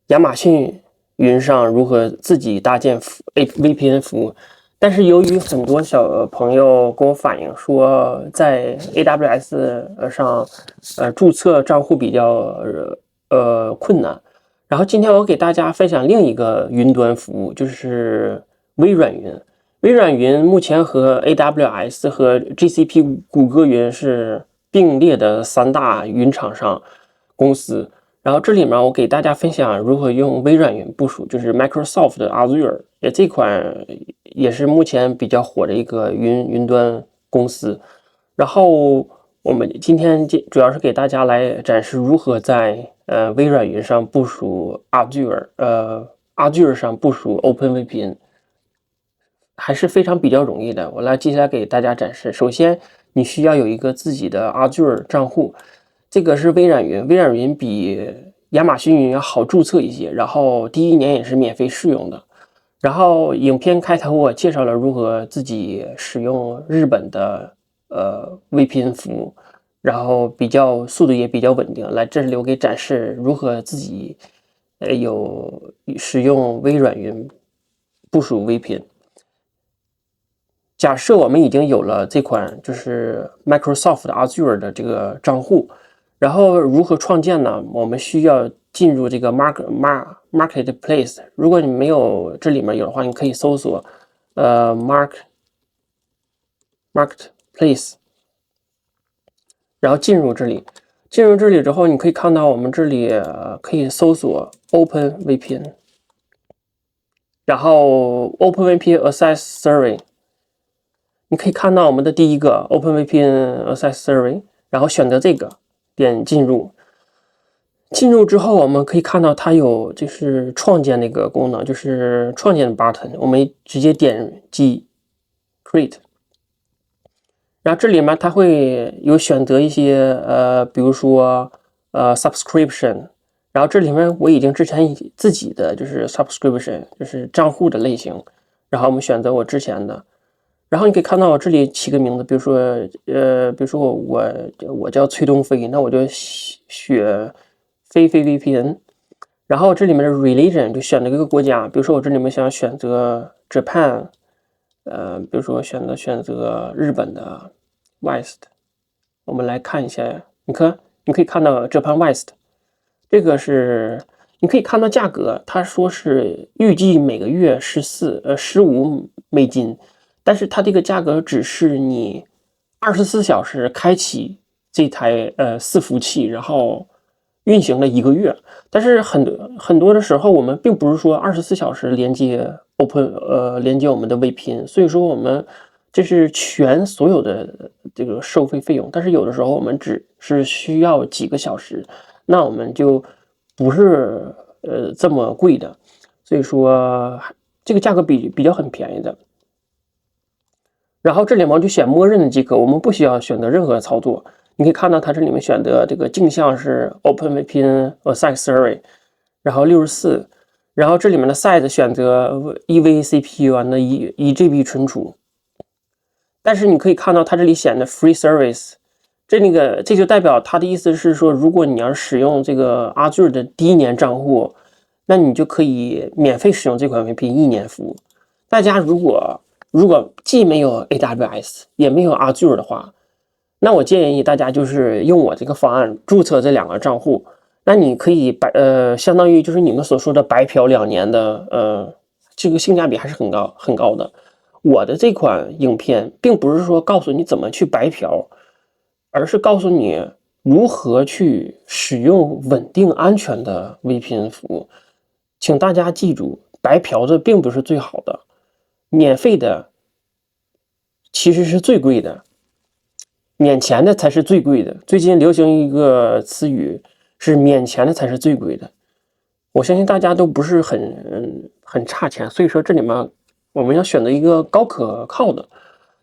亚马逊云上如何自己搭建微拼服务，但是由于很多小朋友跟我反映说，在 AWS 上注册账户比较困难。然后今天我给大家分享另一个云端服务，就是微软云。微软云目前和 AWS 和 GCP 谷歌云是并列的3大云厂商公司。然后这里面我给大家分享如何用微软云部署，就是 Microsoft 的 Azure， 这款也是目前比较火的一个云端公司。然后我们今天主要是给大家来展示如何在微软云上部署 Azure 上部署 OpenVPN， 还是非常比较容易的。我接下来给大家展示。首先你需要有一个自己的 Azure 账户，这个是微软云，微软云比亚马逊云要好注册一些，然后第1年也是免费试用的。然后影片开头我介绍了如何自己使用日本的VPN 服务，然后速度也比较稳定。来，这里我给展示如何自己使用微软云部署 VPN。假设我们已经有了这款就是 Microsoft Azure 的这个账户，然后如何创建呢？我们需要进入这个 Marketplace。如果你没有这里面有的话，你可以搜索Marketplace， 然后进入这里。进入这里之后，你可以看到我们这里可以搜索 OpenVPN， 然后 OpenVPN Access Survey。你可以看到我们的第一个 OpenVPN Access Survey， 然后选择这个，点进入。进入之后，我们可以看到它有就是创建那个功能，就是创建 button， 我们直接点击 Create。然后这里面它会有选择一些比如说Subscription， 然后这里面我已经之前自己的就是 Subscription， 就是账户的类型，然后我们选择我之前的。然后你可以看到我这里起个名字，比如说我叫崔东飞，那我就选飞 VPN。然后这里面的 religion 就选了一个国家，比如说我这里面想选择 Japan， 比如说选择日本的 West。我们来看一下，你可以看到 Japan West， 这个是你可以看到价格，它说是预计每个月15美金。但是它这个价格只是你24小时开启这台伺服器，然后运行了1个月。但是很多的时候，我们并不是说24小时连接连接我们的 VPN， 所以说我们这是所有的这个收费费用。但是有的时候我们只是需要几个小时，那我们就不是这么贵的，所以说这个价格比较很便宜的。然后这里面就选默认的即可，我们不需要选择任何操作。你可以看到它这里面选的这个镜像是 OpenVPN ASIC Survey， 然后64，然后这里面的 size 选择 eVCPU 的1GB 存储。但是你可以看到它这里显的 Free Service， 这就代表它的意思是说，如果你要使用这个 Azure 的第1年账户，那你就可以免费使用这款 VPN 1年服务。大家如果既没有 AWS 也没有 Azure 的话，那我建议大家就是用我这个方案注册这2个账户，那你可以相当于就是你们所说的白嫖2年的这个性价比还是很高的。我的这款影片并不是说告诉你怎么去白嫖，而是告诉你如何去使用稳定安全的 VPN 服务。请大家记住，白嫖的并不是最好的，免费的其实是最贵的，免钱的才是最贵的。最近流行一个词语是免钱的才是最贵的。我相信大家都不是很差钱，所以说这里面我们要选择一个高可靠的。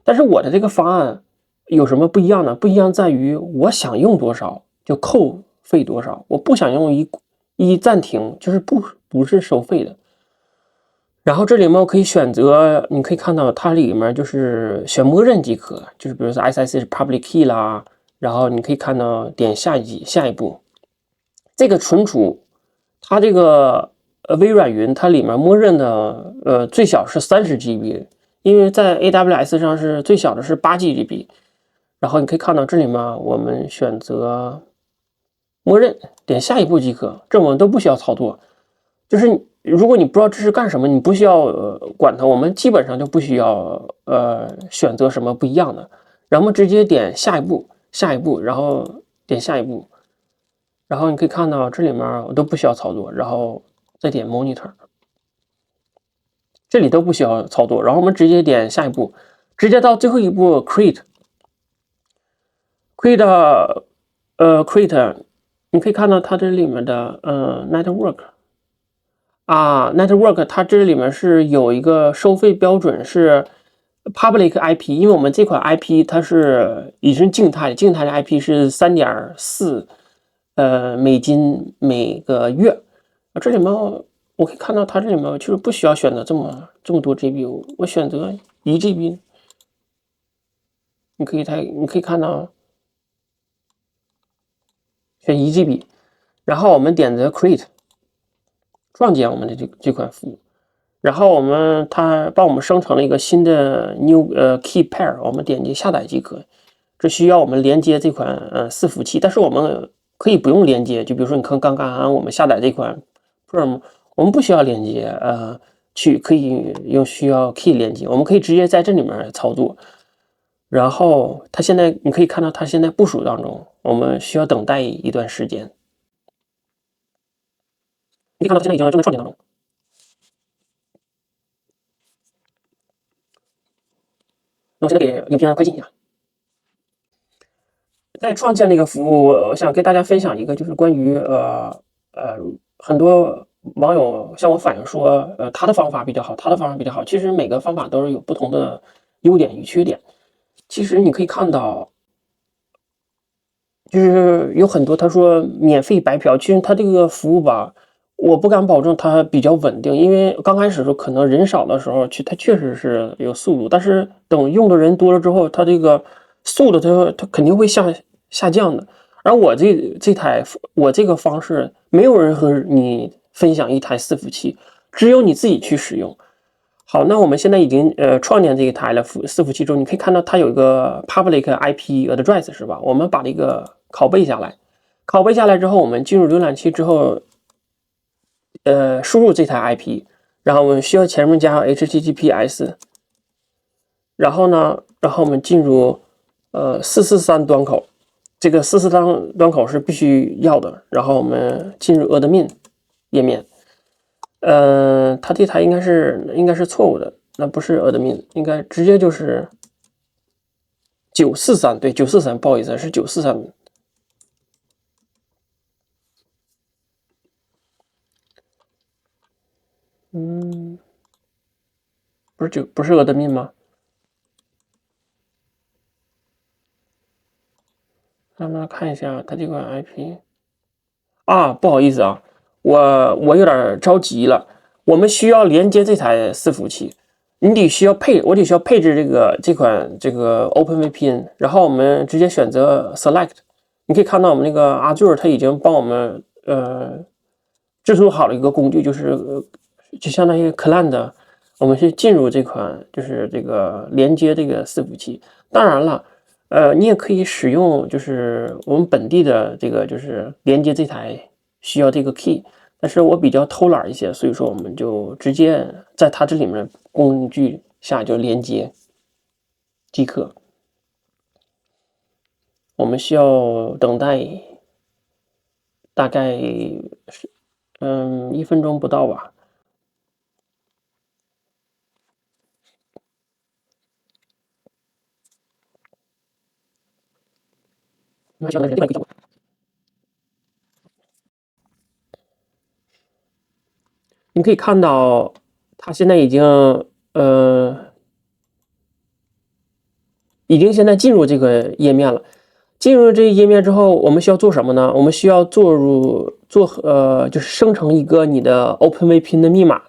但是我的这个方案有什么不一样呢？不一样在于我想用多少就扣费多少，我不想用一暂停，就是不是收费的。然后这里面我可以选择，你可以看到它里面就是选默认即可，就是比如说 SSH Public Key 啦，然后你可以看到点下一步。这个存储，它这个微软云它里面默认的最小是30GB， 因为在 AWS 上是最小的是8GB。然后你可以看到这里面我们选择默认，点下一步即可，这我们都不需要操作。就是如果你不知道这是干什么，你不需要管它，我们基本上就不需要选择什么不一样的，然后直接点下一步，然后点下一步，然后你可以看到这里面我都不需要操作，然后再点 Monitor， 这里都不需要操作，然后我们直接点下一步，直接到最后一步 Create， 你可以看到它这里面的Network。Network 它这里面是有一个收费标准是 Public IP， 因为我们这款 IP 它是已经静态的 IP 是3.4美金每个月。这里面我可以看到它这里面就是不需要选择这么多 GB， 我选择1GB， 你可以看到选1GB， 然后我们点择 Create。创建我们的这款服务，然后它帮我们生成了一个新的 new key pair， 我们点击下载即可。这需要我们连接这款伺服器，但是我们可以不用连接，就比如说你看刚刚我们下载这款 Perm， 我们不需要连接，可以用需要 key 连接，我们可以直接在这里面操作。然后你可以看到它现在部署当中，我们需要等待一段时间。你可以看到它现在已经正在创建当中。那我现在给影片快进一下。在创建这个服务，我想跟大家分享一个，就是关于很多网友向我反映说，他的方法比较好，其实每个方法都是有不同的优点与缺点。其实你可以看到，就是有很多他说免费白嫖，其实他这个服务吧，我不敢保证它比较稳定，因为刚开始的时候可能人少的时候它确实是有速度，但是等用的人多了之后，它这个速度它肯定会下降的。而我这个方式，没有人和你分享一台伺服器，只有你自己去使用。好，那我们现在已经创建这一台了伺服器之后，你可以看到它有一个 public IP address 是吧？我们把这个拷贝下来，之后，我们进入浏览器之后，输入这台 IP， 然后我们需要前面加 HTTPS， 然后我们进入443端口，这个443端口是必须要的，然后我们进入 admin 页面。它这台应该是错误的，那不是 admin， 应该直接就是943，对943，不好意思，是943。不是admin吗？咱们来看一下它这款 IP 啊，不好意思啊，我有点着急了。我们需要连接这台伺服器，我得需要配置这款OpenVPN， 然后我们直接选择 Select。你可以看到我们那个 Azure 它已经帮我们制作好了一个工具，就相当于 Client， 我们去进入这款就是这个连接这个伺服器。当然了，你也可以使用就是我们本地的这个就是连接这台需要这个 key， 但是我比较偷懒一些，所以说我们就直接在它这里面工具下就连接即可。我们需要等待大概1分钟不到吧。你可以看到，它现在已经现在进入这个页面了。进入这个页面之后，我们需要做什么呢？我们需要就是生成一个你的 OpenVPN 的密码。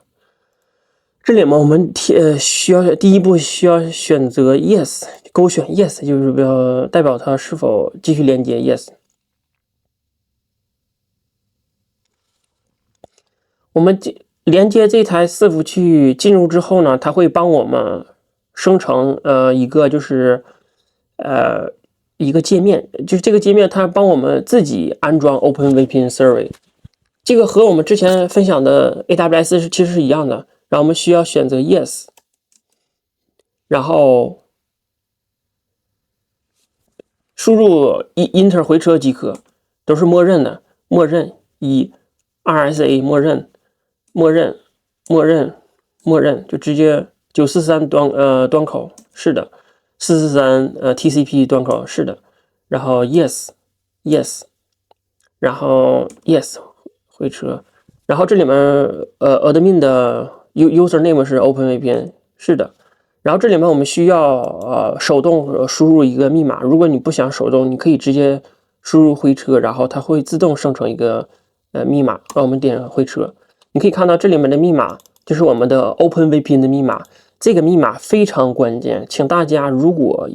这里面我们第一步需要选择 Yes， 勾选 Yes， 就是代表它是否继续连接 Yes。我们连接这台伺服器进入之后呢，它会帮我们生成一个一个界面，就是这个界面它帮我们自己安装 OpenVPN Server。这个和我们之前分享的 AWS 其实是一样的。然后我们需要选择 Yes， 然后输入 Enter 回车即可，都是默认的，默认RSA 默认，就直接943端口是的，443TCP 端口是的，然后 Yes， 然后 Yes 回车，然后这里面admin 的user name 是 OpenVPN， 是的。然后这里面我们需要手动输入一个密码，如果你不想手动，你可以直接输入回车，然后它会自动生成一个密码，让我们点回车。你可以看到这里面的密码就是我们的 OpenVPN 的密码，这个密码非常关键，请大家如果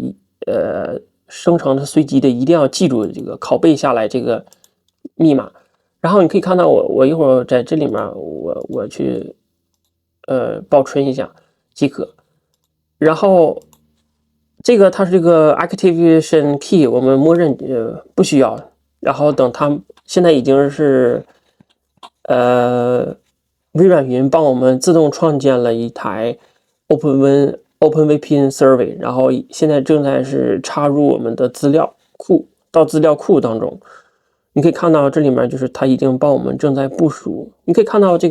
生成的随机的一定要记住这个拷贝下来这个密码。然后你可以看到我一会儿在这里面我去保存一下即可。然后这个它是这个 activation key， 我们默认不需要。然后等它现在已经是微软云帮我们自动创建了一台 OpenVPN Server， 然后现在正在是插入我们的资料库到资料库当中。你可以看到这里面就是它已经帮我们正在部署，你可以看到这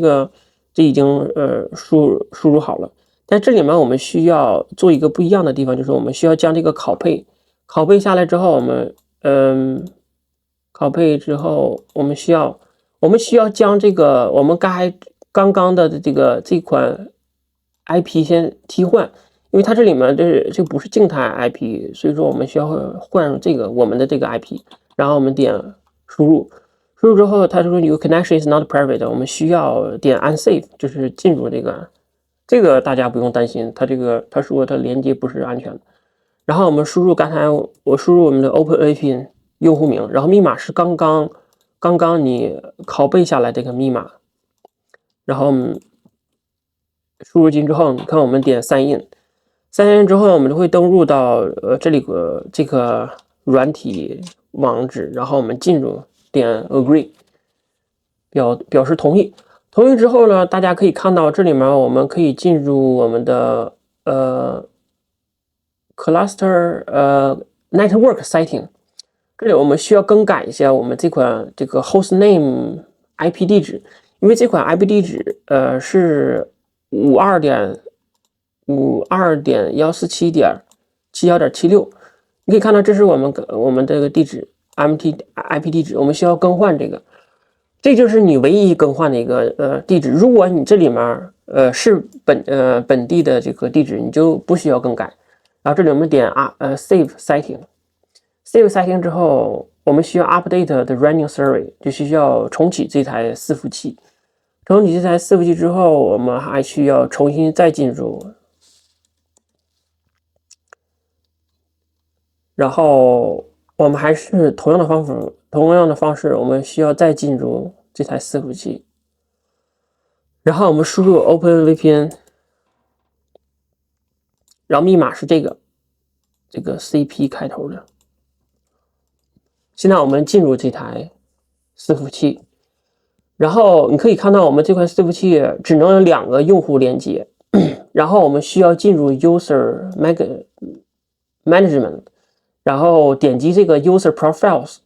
已经输入好了。但这里面我们需要做一个不一样的地方，就是我们需要将这个拷贝下来之后，我们拷贝之后我们需要将这个我们刚刚的这款 IP 先替换，因为它这里面这不是静态 IP， 所以说我们需要换我们的这个 IP， 然后我们点输入之后，它说有 connection is not private， 我们需要点 unsafe， 就是进入这个大家不用担心，它说它连接不是安全的。然后我们刚才我输入我们的 OpenVPN 用户名，然后密码是刚刚你拷贝下来这个密码，然后我们输入进之后，你看我们点 sign in 之后，我们就会登录到这个软体网址，然后我们进入点 agree 表示同意。同意之后呢，大家可以看到这里面我们可以进入我们的cluster network setting。这里我们需要更改一下我们这个 host name IP 地址，因为这款 IP 地址是52.147.71.76。你可以看到这是我们这个地址 IP 地址，我们需要更换这个。这就是你唯一更换的一个地址。如果你这里面是本地的这个地址，你就不需要更改。然后这里我们点save setting 之后，我们需要 update the running server， 就需要重启这台伺服器。重启这台伺服器之后，我们还需要重新再进入，然后我们还是同样的方式，我们需要再进入这台伺服器，然后我们输入 OpenVPN， 然后密码是这个 CP 开头的。现在我们进入这台伺服器，然后你可以看到我们这块伺服器只能有2个用户连接，然后我们需要进入 User Management， 然后点击这个 User Profiles，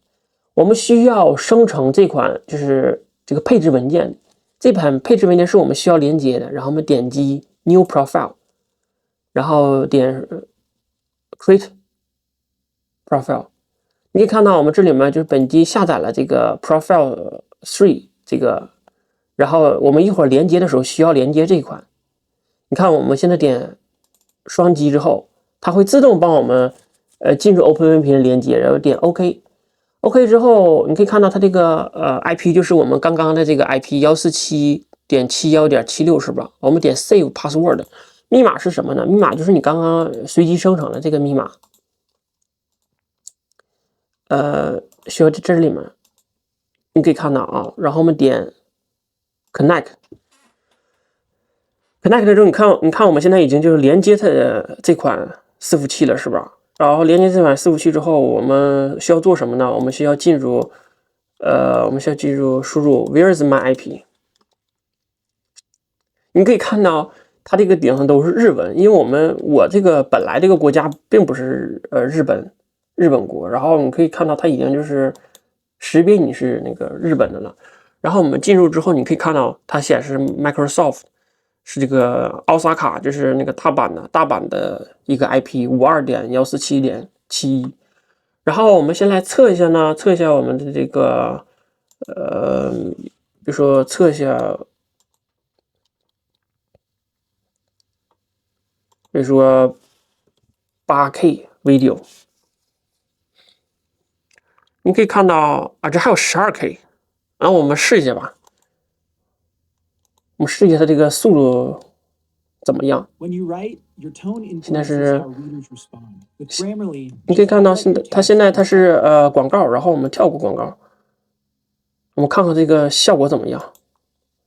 我们需要生成这款就是这个配置文件，这盘配置文件是我们需要连接的，然后我们点击 New Profile， 然后点 Create Profile。你可以看到我们这里面就是本机下载了这个 Profile 3这个，然后我们一会儿连接的时候需要连接这一款。你看我们现在点双击之后，它会自动帮我们进入 OpenVPN 连接，然后点 OK。OK 之后，你可以看到它这个IP 就是我们刚刚的这个 IP 147.71.76是吧？我们点 Save Password， 密码是什么呢？密码就是你刚刚随机生成的这个密码。需要这里面，你可以看到啊，然后我们点 Connect 之后，你看我们现在已经就是连接它的这款伺服器了，是吧？然后连接这款伺服器之后，我们需要做什么呢？我们需要输入 Where is my IP？ 你可以看到它这个顶上都是日文，因为我这个本来这个国家并不是日本国，然后你可以看到它已经就是识别你是那个日本的了。然后我们进入之后，你可以看到它显示 Microsoft 是这个奥萨卡，就是那个大阪的一个 IP 52.147.71。然后我们先来测一下我们的这个比如说测一下，比如说 8K video。你可以看到啊，这还有 12K， 然后我们试一下吧，我们试一下它这个速度怎么样。现在是，你可以看到现在它是广告，然后我们跳过广告，我们看看这个效果怎么样。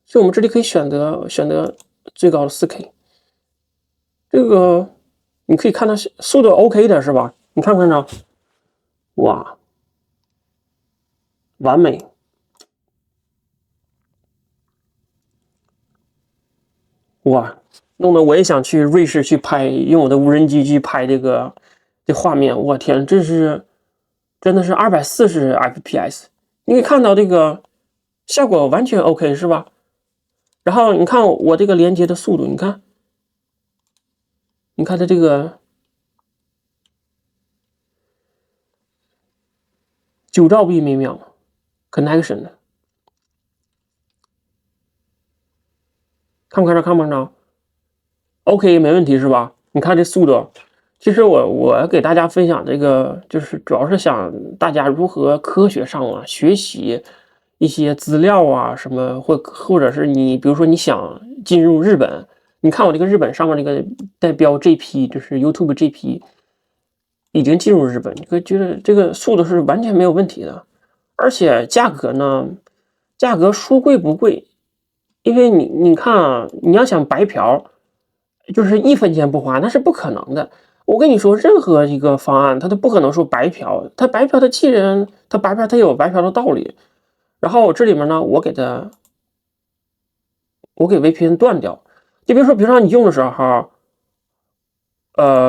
所以我们这里可以选择最高的 4K， 这个你可以看到速度 OK 的是吧？你看不看到？哇！完美，哇，弄得我也想去瑞士去拍，用我的无人机去拍这画面。我天，真的是240 fps， 你可以看到这个效果完全 OK 是吧？然后你看我这个连接的速度，你看它这个9兆 B 每秒。Connection 的，看不看着 ？OK， 没问题是吧？你看这速度，其实我给大家分享这个，就是主要是想大家如何科学上网学习一些资料啊，什么或者是你比如说你想进入日本，你看我这个日本上面这个带标 GP， 就是 YouTube GP 已经进入日本，你会觉得这个速度是完全没有问题的。而且价格说贵不贵，因为你看啊，你要想白嫖，就是1分钱不花那是不可能的。我跟你说，任何一个方案它都不可能说白嫖，它白嫖的既然它白嫖，它有白嫖的道理。然后这里面呢，我给 VPN 断掉，就比如说你用的时候，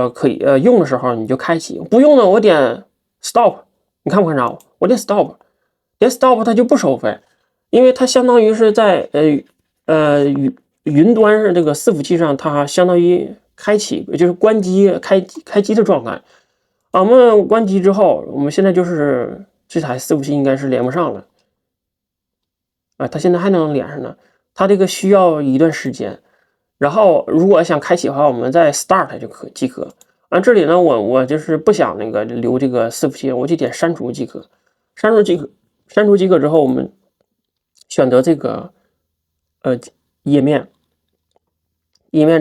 可以用的时候你就开启，不用呢我点 stop， 你看不看着？我点 stop。点 stop 它就不收费，因为它相当于是在云端是这个伺服器上，它相当于开启就是关机开机的状态。我们关机之后，我们现在就是这台伺服器应该是连不上了它现在还能连上呢，它这个需要一段时间。然后如果想开启的话，我们再 start 即可。这里呢我就是不想那个留这个伺服器，我就点删除即可。删除即可。删除即可之后，我们选择这个页面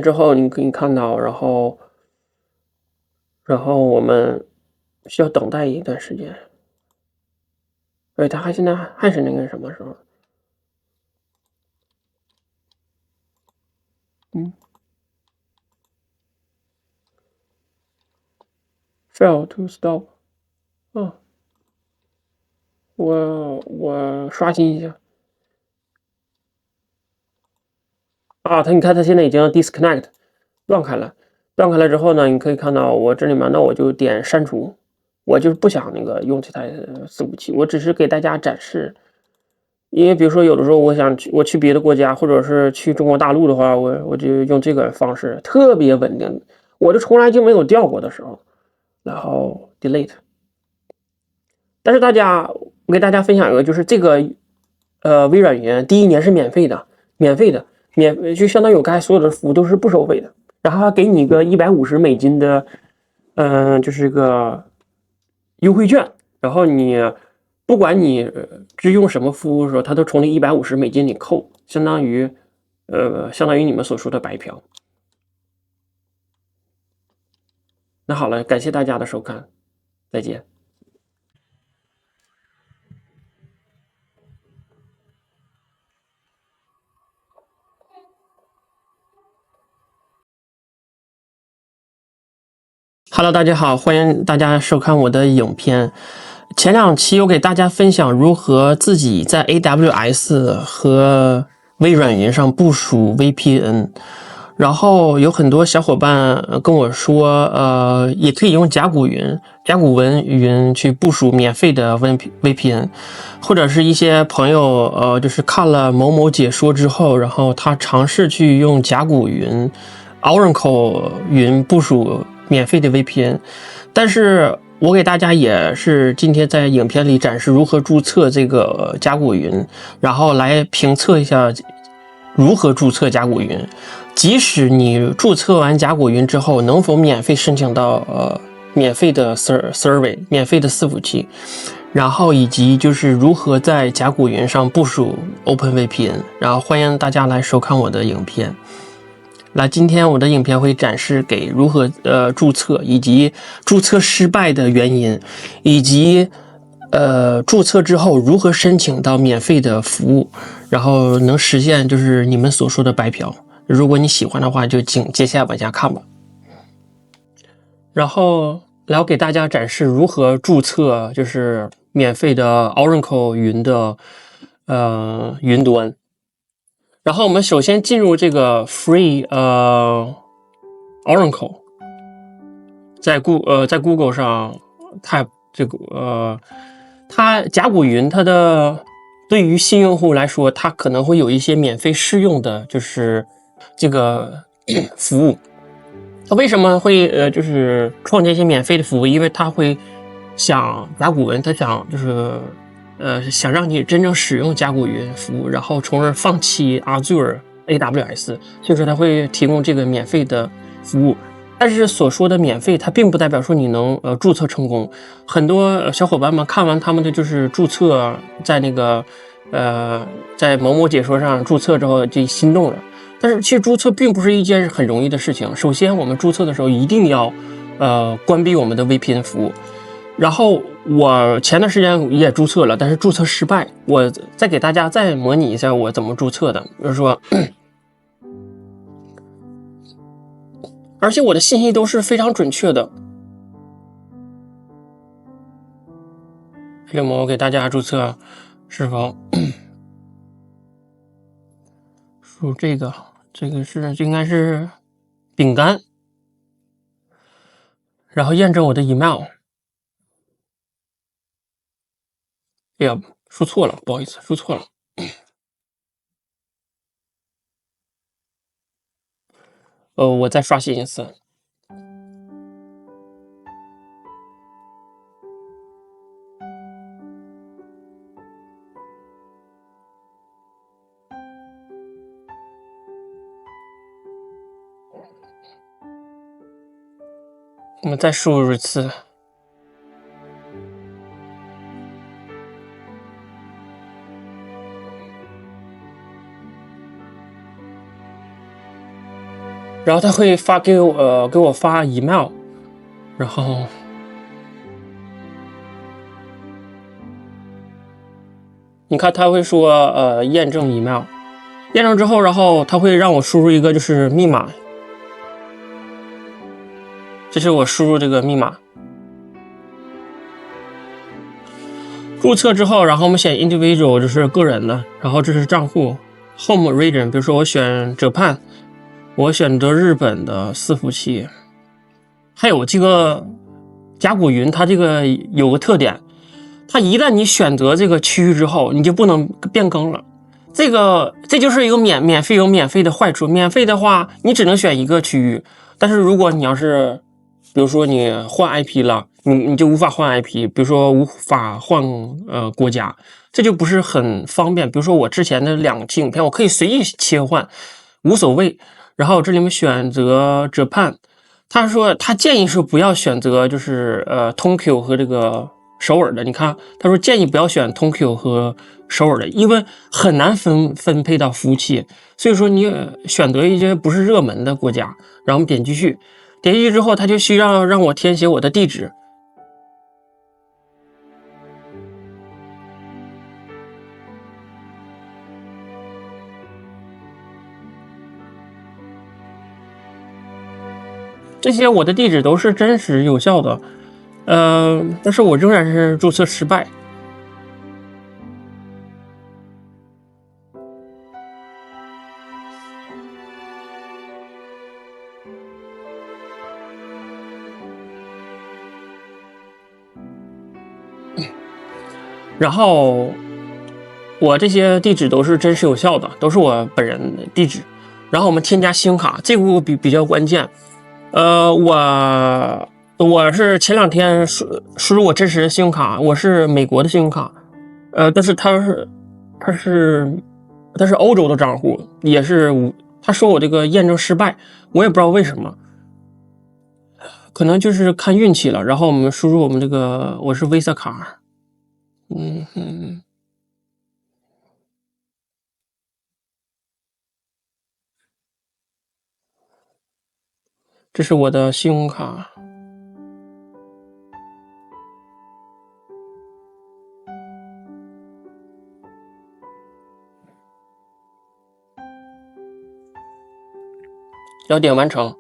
之后，你可以看到，然后我们需要等待一段时间。它现在还是那个什么时候？fail to stop。我刷新一下。你看它现在已经 disconnect 断开了。断开了之后呢，你可以看到我这里面，那我就点删除。我就是不想那个用这台伺服器，我只是给大家展示。因为比如说有的时候我去别的国家，或者是去中国大陆的话，我就用这个方式，特别稳定，我就从来就没有掉过的时候。然后 delete。但是我给大家分享一个，就是这个微软云第1年是免费的，就相当于我刚才所有的服务都是不收费的，然后还给你一个$150的就是个优惠券，然后你不管你是用什么服务的时候，它都从那$150里扣，相当于你们所说的白嫖。那好了，感谢大家的收看，再见。Hello， 大家好，欢迎大家收看我的影片。前2期我给大家分享如何自己在 AWS 和微软云上部署 VPN， 然后有很多小伙伴跟我说，也可以用甲骨文云去部署免费的 VPN， 或者是一些朋友就是看了某某解说之后，然后他尝试去用甲骨云 Oracle 云部署免费的 VPN， 但是我给大家也是今天在影片里展示如何注册这个甲骨云，然后来评测一下如何注册甲骨云。即使你注册完甲骨云之后，能否免费申请到免费的 server 免费的伺服器，然后以及就是如何在甲骨云上部署 OpenVPN， 然后欢迎大家来收看我的影片。那今天我的影片会展示给如何注册，以及注册失败的原因，以及注册之后如何申请到免费的服务，然后能实现就是你们所说的白嫖。如果你喜欢的话，就请接下来往下看吧。然后来我给大家展示如何注册就是免费的 Oracle 云的云端。然后我们首先进入这个 Free Oracle， 在 Google 上 type 这个它甲骨云它的对于新用户来说，它可能会有一些免费试用的，就是这个服务。它为什么会就是创建一些免费的服务？因为它会想甲骨文，它想就是想让你真正使用甲骨云服务，然后从而放弃 Azure AWS， 所以说它会提供这个免费的服务。但是所说的免费，它并不代表说你能注册成功。很多小伙伴们看完他们的就是注册，在那个在某某解说上注册之后就心动了。但是其实注册并不是一件很容易的事情。首先我们注册的时候一定要关闭我们的 VPN 服务。然后我前段时间也注册了，但是注册失败。我再给大家再模拟一下我怎么注册的，比如说而且我的信息都是非常准确的。那么我给大家注册是否输这个是应该是饼干，然后验证我的 email。哎呀，输错了，不好意思，输错了。我再刷新一次。我们再输入一次。然后他会给我发 email， 然后你看他会说验证 email， 验证之后，然后他会让我输入一个就是密码，这是我输入这个密码。注册之后，然后我们选 individual 就是个人的，然后这是账户 home region， 比如说我选Japan，我选择日本的伺服器。还有这个甲骨云，它这个有个特点，它一旦你选择这个区域之后，你就不能变更了。这就是一个免费有免费的坏处。免费的话，你只能选一个区域，但是如果你要是比如说你换 IP 了，你就无法换 IP， 比如说无法换国家，这就不是很方便。比如说我之前的2期影片，我可以随意切换，无所谓。然后这里面选择 Japan， 他说他建议是不要选择就是Tokyo 和这个首尔的。你看他说建议不要选 Tokyo 和首尔的，因为很难分配到服务器，所以说你选择一些不是热门的国家。然后我们点继续，点进去之后，他就需要让我填写我的地址。这些我的地址都是真实有效的，但是我仍然是注册失败。然后我这些地址都是真实有效的，都是我本人的地址。然后我们添加信用卡，这个比较关键。我是前2天输入我真实的信用卡，我是美国的信用卡，但是它是欧洲的账户，也是他说我这个验证失败，我也不知道为什么，可能就是看运气了。然后我们输入我们这个我是 Visa 卡，这是我的信用卡。要点完成，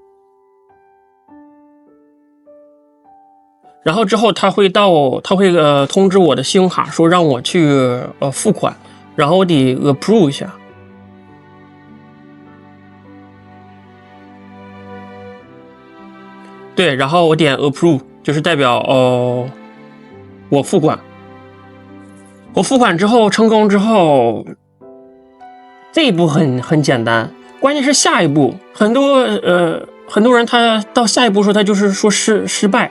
然后之后他会通知我的信用卡说让我去付款，然后我得 approve 一下。对，然后我点 approve， 就是代表我付款。我付款之后成功之后，这一步很简单，关键是下一步，很多人他到下一步说他就是说失败。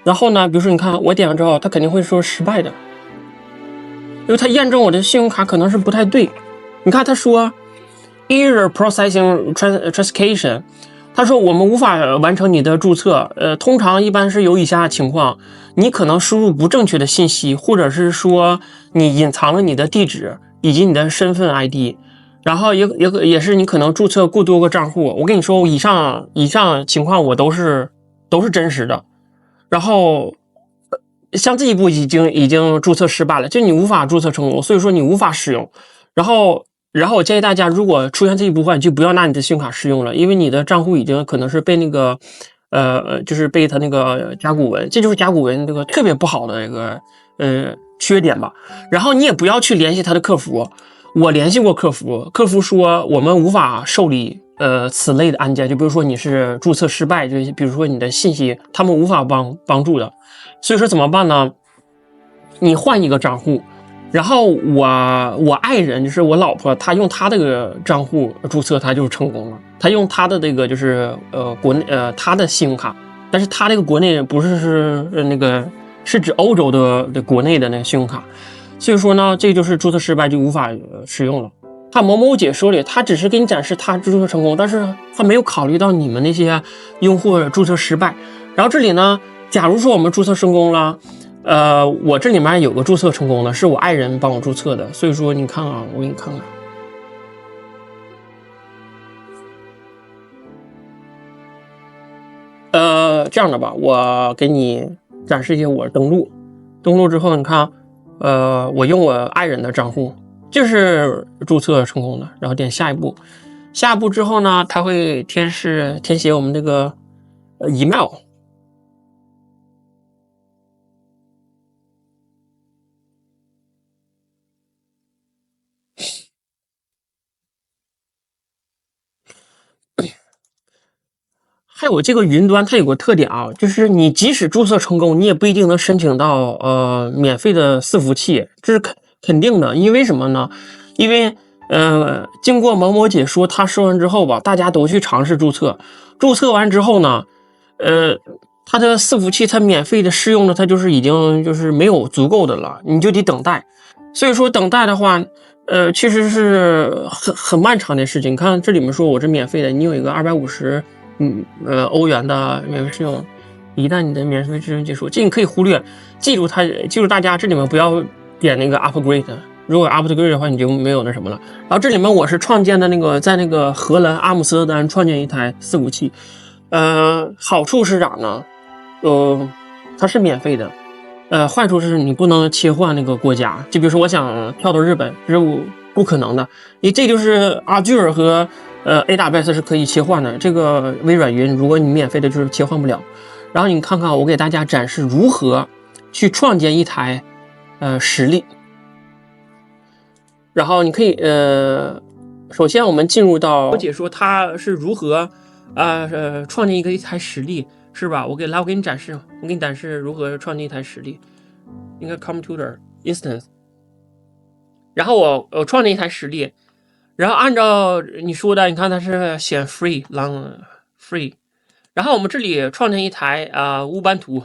然后呢，比如说你看我点了之后，他肯定会说失败的，因为他验证我的信用卡可能是不太对。你看他说 error processing transaction， 他说我们无法完成你的注册。通常一般是有以下情况：你可能输入不正确的信息，或者是说你隐藏了你的地址以及你的身份 ID， 然后也是你可能注册过多个账户。我跟你说，以上情况我都是真实的。然后像这一步已经注册失败了，就你无法注册成功，所以说你无法使用。然后我建议大家，如果出现这一步的话，你就不要拿你的信用卡试用了，因为你的账户已经可能是被那个就是被他那个甲骨文，这就是甲骨文这个特别不好的一个缺点吧。然后你也不要去联系他的客服，我联系过客服，客服说我们无法受理此类的案件，就比如说你是注册失败，就比如说你的信息他们无法帮助的。所以说怎么办呢？你换一个账户，然后我爱人就是我老婆，她用她这个账户注册，她就成功了。她用她的这个就是国内她的信用卡，但是她这个国内不是那个是指欧洲的国内的那个信用卡，所以说呢，这就是注册失败就无法使用了。他某某解说里，他只是给你展示他注册成功，但是他没有考虑到你们那些用户注册失败。然后这里呢，假如说我们注册成功了，我这里面有个注册成功的，是我爱人帮我注册的，所以说你看啊，我给你看看。这样的吧，我给你展示一下我登录之后，你看，我用我爱人的账户，这是注册成功的，然后点下一步，下一步之后呢，它会填写我们这个email。还有这个云端，它有个特点啊，就是你即使注册成功，你也不一定能申请到免费的伺服器，这是肯定的。因为什么呢？因为经过某某姐说，她说完之后吧，大家都去尝试注册，注册完之后呢，它的伺服器它免费的试用的，它就是已经就是没有足够的了，你就得等待。所以说等待的话，其实是很漫长的事情。你看这里面说我这免费的，你有一个250。欧元的免费试用，一旦你的免费试用结束，这你可以忽略。记住大家这里面不要点那个 upgrade， 如果 upgrade 的话，你就没有那什么了。然后这里面我是创建的在那个荷兰阿姆斯特丹创建一台伺服器，好处是啥呢？它是免费的，坏处是你不能切换那个国家，就比如说我想跳到日本，这是不可能的，因为这就是 Azure 和AWS 是可以切换的，这个微软云如果你免费的就是切换不了。然后你看看我给大家展示如何去创建一台实例。然后你可以首先我们进入到我解说它是如何创建一台实例，是吧？我给你展示，如何创建一台实例。应该 computer instance， 然后我创建一台实例。然后按照你说的，你看它是选 free long free， 然后我们这里创建一台乌班图，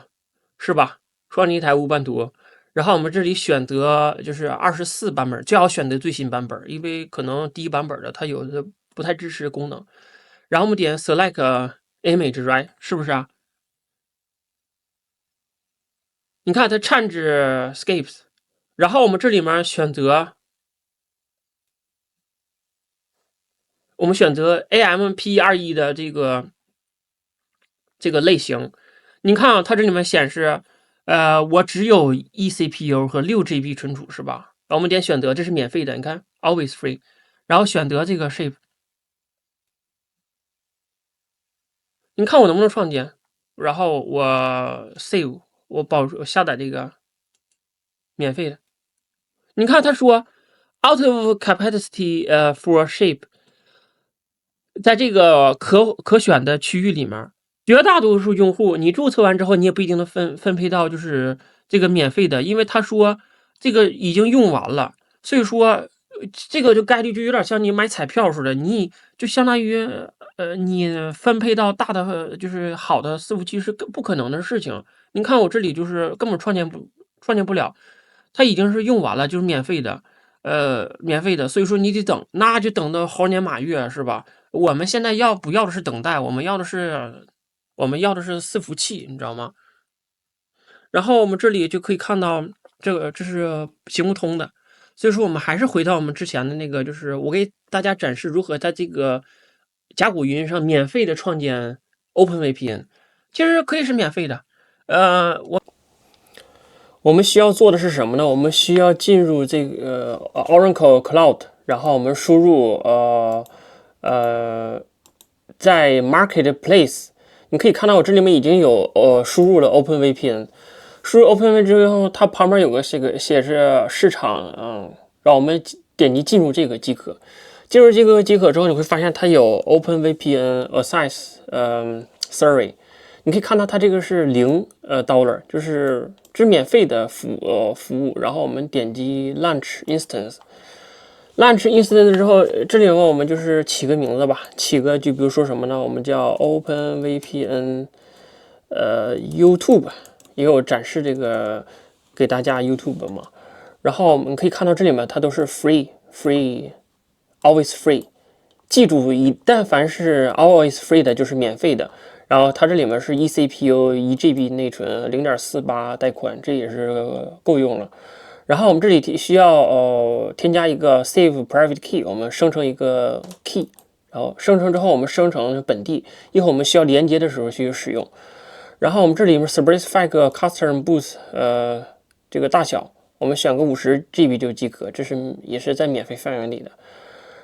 是吧？创建一台乌班图，然后我们这里选择就是24版本，最好选择最新版本，因为可能第一版本的它有的不太支持功能。然后我们点 select image right， 是不是啊？你看它change scapes， 然后我们这里面选择。我们选择 AMP21 的这个类型，你看啊，它这里面显示，我只有 eCPU 和6GB 存储，是吧？然后我们点选择，这是免费的，你看 always free， 然后选择这个 shape， 你看我能不能创建？然后我 save， 我下载这个免费的，你看他说 out of capacity for shape。在这个可选的区域里面，绝大多数用户你注册完之后，你也不一定能分配到就是这个免费的，因为他说这个已经用完了，所以说这个就概率就有点像你买彩票似的，你就相当于你分配到大的就是好的伺服器是不可能的事情。你看我这里就是根本创建不了，它已经是用完了，就是免费的。所以说你得等，那就等到猴年马月，是吧？我们现在不要的是等待，我们要的是伺服器，你知道吗？然后我们这里就可以看到这是行不通的，所以说我们还是回到我们之前的那个，就是我给大家展示如何在这个甲骨云上免费的创建 OpenVPN， 其实可以是免费的。我们需要做的是什么呢？我们需要进入这个Oracle Cloud， 然后我们输入在 Marketplace， 你可以看到我这里面已经有输入了 OpenVPN， 输入 OpenVPN 之后，它旁边有个写着市场，让我们点击进入这个即可。进入这个即可之后，你会发现它有 OpenVPN Access Survey。你可以看到它这个是$0，就是这是免费的服务。然后我们点击 Launch Instance 之后，这里面我们就是起个名字吧，起个就比如说什么呢？我们叫 OpenVPN YouTube， 也有展示这个给大家 YouTube 嘛。然后我们可以看到这里面它都是 free always free， 记住但凡是 always free 的就是免费的。然后它这里面是 eCPU 1GB 内存0.48带宽，这也是够用了。然后我们这里需要添加一个 save private key， 我们生成一个 key， 然后生成之后我们生成本地，一会儿我们需要连接的时候去使用。然后我们这里面 specify custom boot 这个大小，我们选个50GB 就即可，这是也是在免费范围里的。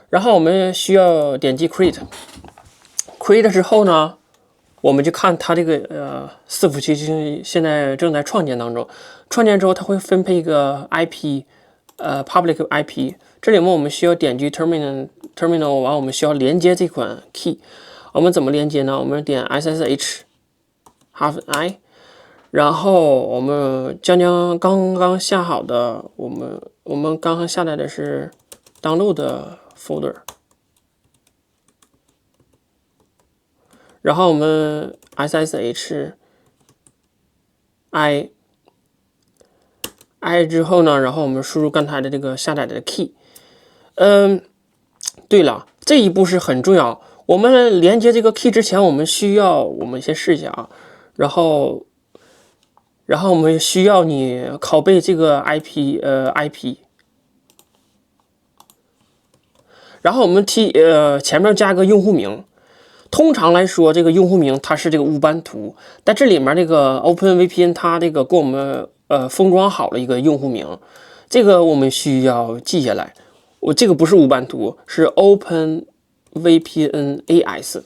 然后我们需要点击 create 之后呢，我们就看它这个伺服器现在正在创建当中。创建之后，它会分配一个 IP， public IP。这里面我们需要点击 terminal， 完我们需要连接这款 key。我们怎么连接呢？我们点 SSH-i， 然后我们将刚刚下好的，我们刚刚下来的是 download folder， 然后我们 SSH-i 之后呢，然后我们输入刚才的这个下载的 key。对了，这一步是很重要。我们连接这个 key 之前，我们先试一下啊，然后我们需要你拷贝这个 IP， 然后我们前面加个用户名。通常来说，这个用户名它是这个乌班图，但这里面这个 OpenVPN 它这个给我们封装好了一个用户名，这个我们需要记下来。这个不是乌班图，是 OpenVPN-AS，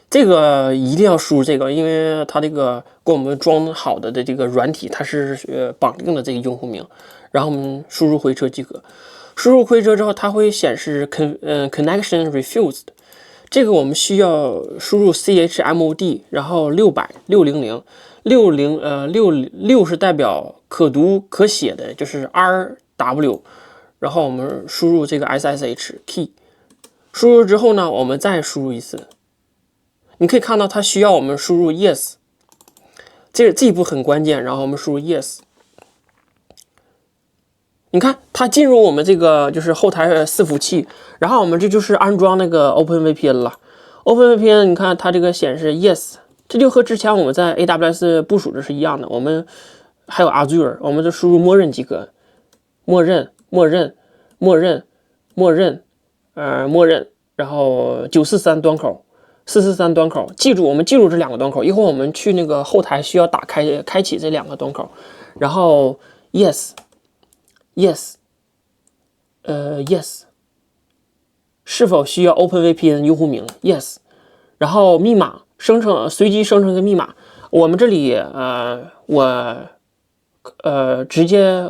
这个一定要输入这个，因为它这个给我们装好的这个软体它是绑定了这个用户名，然后我们输入回车即可。输入回车之后，它会显示connection refused。这个我们需要输入 chmod， 然后600，是代表可读可写的，就是 rw， 然后我们输入这个 ssh key， 输入之后呢，我们再输入一次，你可以看到它需要我们输入 yes， 这一步很关键，然后我们输入 yes。你看，它进入我们这个就是后台伺服器，然后我们这就是安装那个 OpenVPN 了。OpenVPN， 你看它这个显示 yes， 这就和之前我们在 AWS 部署的是一样的。我们还有 Azure， 我们就输入默认即可，默认，然后943端口，443端口，记住我们记住这两个端口，一会儿我们去那个后台需要开启这两个端口，然后 yes。是否需要 OpenVPN 用户名 ？Yes， 然后密码随机生成一个密码。我们这里直接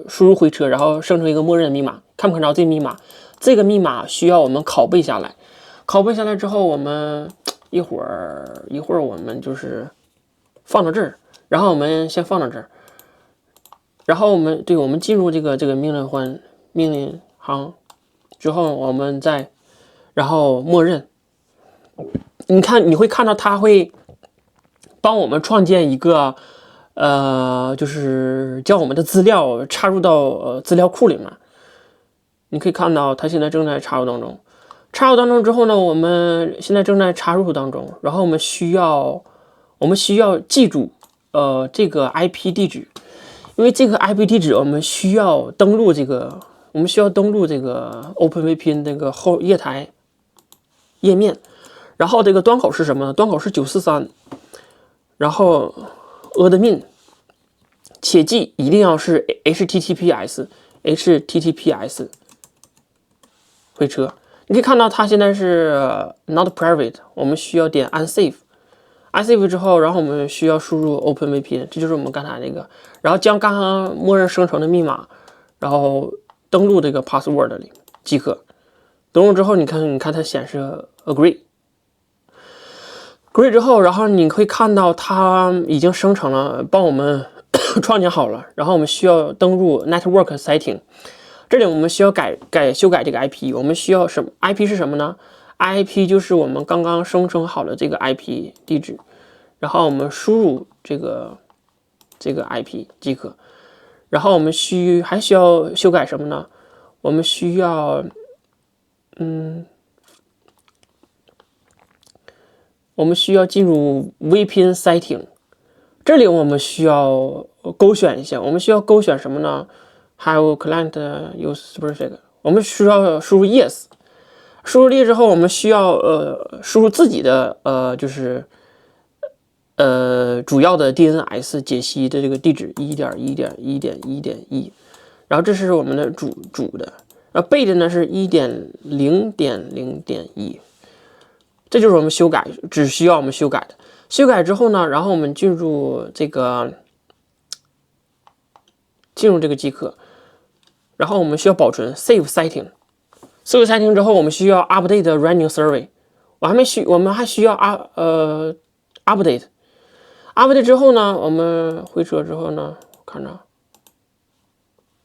输入回车，然后生成一个默认密码，看不看着这个密码？这个密码需要我们拷贝下来。拷贝下来之后，我们一会儿我们就是放到这儿，然后我们先放到这儿。然后我们进入这个命令行之后，我们然后默认。你会看到它会帮我们创建一个就是将我们的资料插入到资料库里面。你可以看到它现在正在插入当中。插入当中之后呢，我们现在正在插入当中。然后我们需要记住这个 IP 地址。因为这个 IP 地址，我们需要登录这个 OpenVPN 这个后页台页面，然后这个端口是什么呢？端口是943，然后 admin， 切记一定要是 HTTPS 回车。你可以看到它现在是 not private， 我们需要点 unsafe。unsafe 之后，然后我们需要输入 OpenVPN， 这就是我们刚才那个，然后将刚刚默认生成的密码，然后登录这个 password 里即可。登录之后，你看它显示 agree 之后，然后你会看到它已经生成了，帮我们创建好了。然后我们需要登录 network setting， 这里我们需要修改这个 IP， 我们需要什么 ？IP 是什么呢？IP 就是我们刚刚生成好的这个 IP 地址，然后我们输入这个 IP 即可。然后我们还需要修改什么呢？我们需要进入 VPN setting， 这里我们需要勾选一下，我们需要勾选什么呢？还有 client use specific， 我们需要输入 yes。输入之后，我们需要输入自己的就是主要的 DNS 解析的这个地址 1.1.1.1.1， 然后这是我们的主的，然后备的呢是 1.0.0.1， 这就是我们修改，只需要我们修改的。修改之后呢，然后我们进入这个即可，然后我们需要保存 save setting。save setting 之后，我们需要 update running survey。我们还需要update。update 之后呢，我们回车之后呢，看着，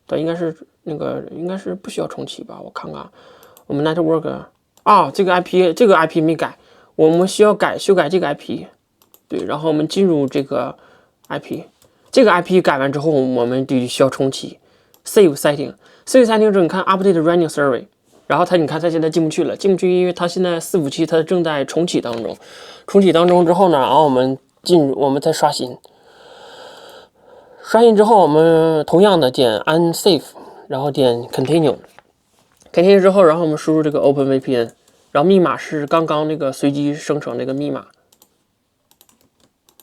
它应该是不需要重启吧？我看看，我们 network 这个 IP 没改，我们需要修改这个 IP。对，然后我们进入这个 IP， 这个 IP 改完之后，我们就需要重启 save setting。save setting 之后，你看 update running survey， 然后你看它现在进不去了，因为它现在伺服器它正在重启当中。重启当中之后呢，然后我们再刷新。刷新之后，我们同样的点 unsafe， 然后点 continue。continue 之后，然后我们输入这个 OpenVPN， 然后密码是刚刚那个随机生成那个密码。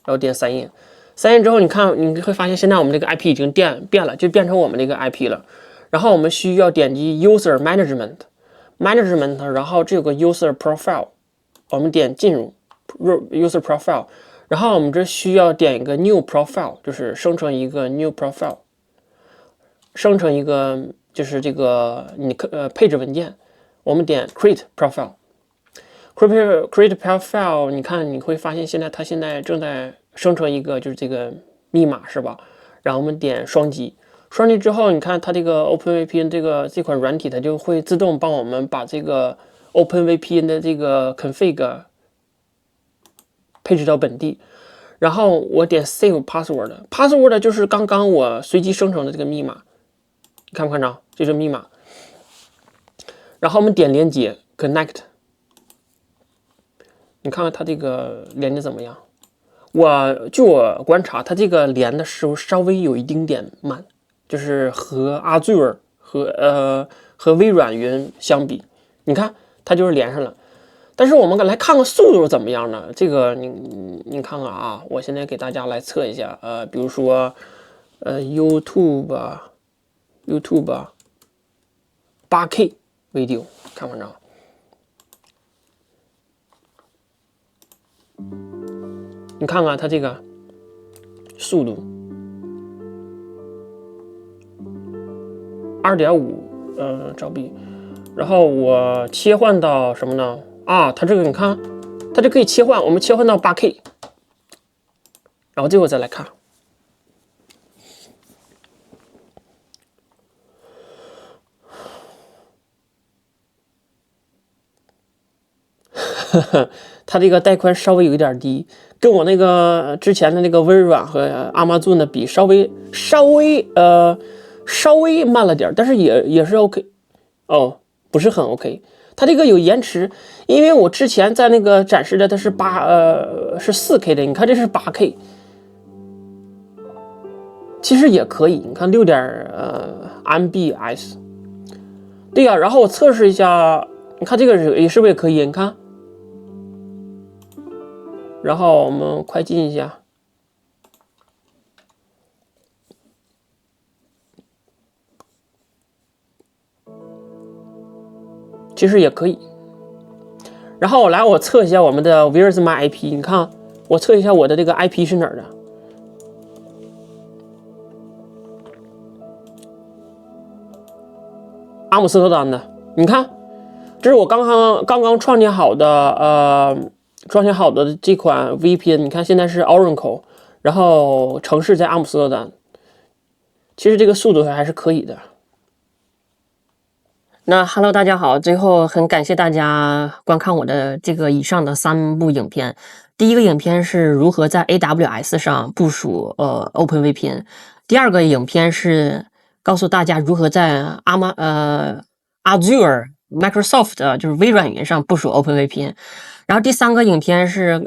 然后点sign in。sign in 之后，你会发现现在我们这个 IP 已经变了，就变成我们这个 IP 了。然后我们需要点击 user management， 然后这有个 user profile， 我们点进入 user profile， 然后我们这需要点一个 new profile， 就是生成一个 new profile， 生成一个就是这个配置文件，我们点 create profile。create profile， 你会发现它现在正在生成一个就是这个密码是吧？然后我们点双击之后，你看它这个 OpenVPN 这款软体，它就会自动帮我们把这个 OpenVPN 的这个 config 配置到本地。然后我点 save password 就是刚刚我随机生成的这个密码，你看不看着？这是密码。然后我们点连接 connect。你看看它这个连接怎么样？据我观察，它这个连的时候稍微有一丁点慢，就是和 Azure 和微软云相比，你看它就是连上了。但是我们来看看速度怎么样呢？这个你看看啊，我现在给大家来测一下，比如说YouTube 8K video， 看不看着？你看看它这个速度2.5兆 B， 然后我切换到什么呢？它这个你看，它就可以切换，我们切换到 8K， 然后最后再来看。它这个带宽稍微有一点低，跟我那个之前的那个微软和Amazon的比，稍微慢了点，但是也是 OK。不是很 OK。它这个有延迟，因为我之前在那个展示的它是4K 的，你看这是8K， 其实也可以。你看6.mbps， 对呀。然后我测试一下，你看这个是不是也可以？你看。然后我们快进一下，其实也可以。然后我测一下我们的 Where's my IP， 你看我测一下我的这个 IP 是哪儿的。阿姆斯特丹的，你看，这是我刚刚创建好的这款 VPN， 你看现在是 Oracle， 然后城市在阿姆斯特丹，其实这个速度还是可以的。那 Hello 大家好，最后很感谢大家观看我的这个以上的3部影片。第一个影片是如何在 AWS 上部署OpenVPN， 第二个影片是告诉大家如何在Azure Microsoft 就是微软云上部署 OpenVPN。然后第3个影片是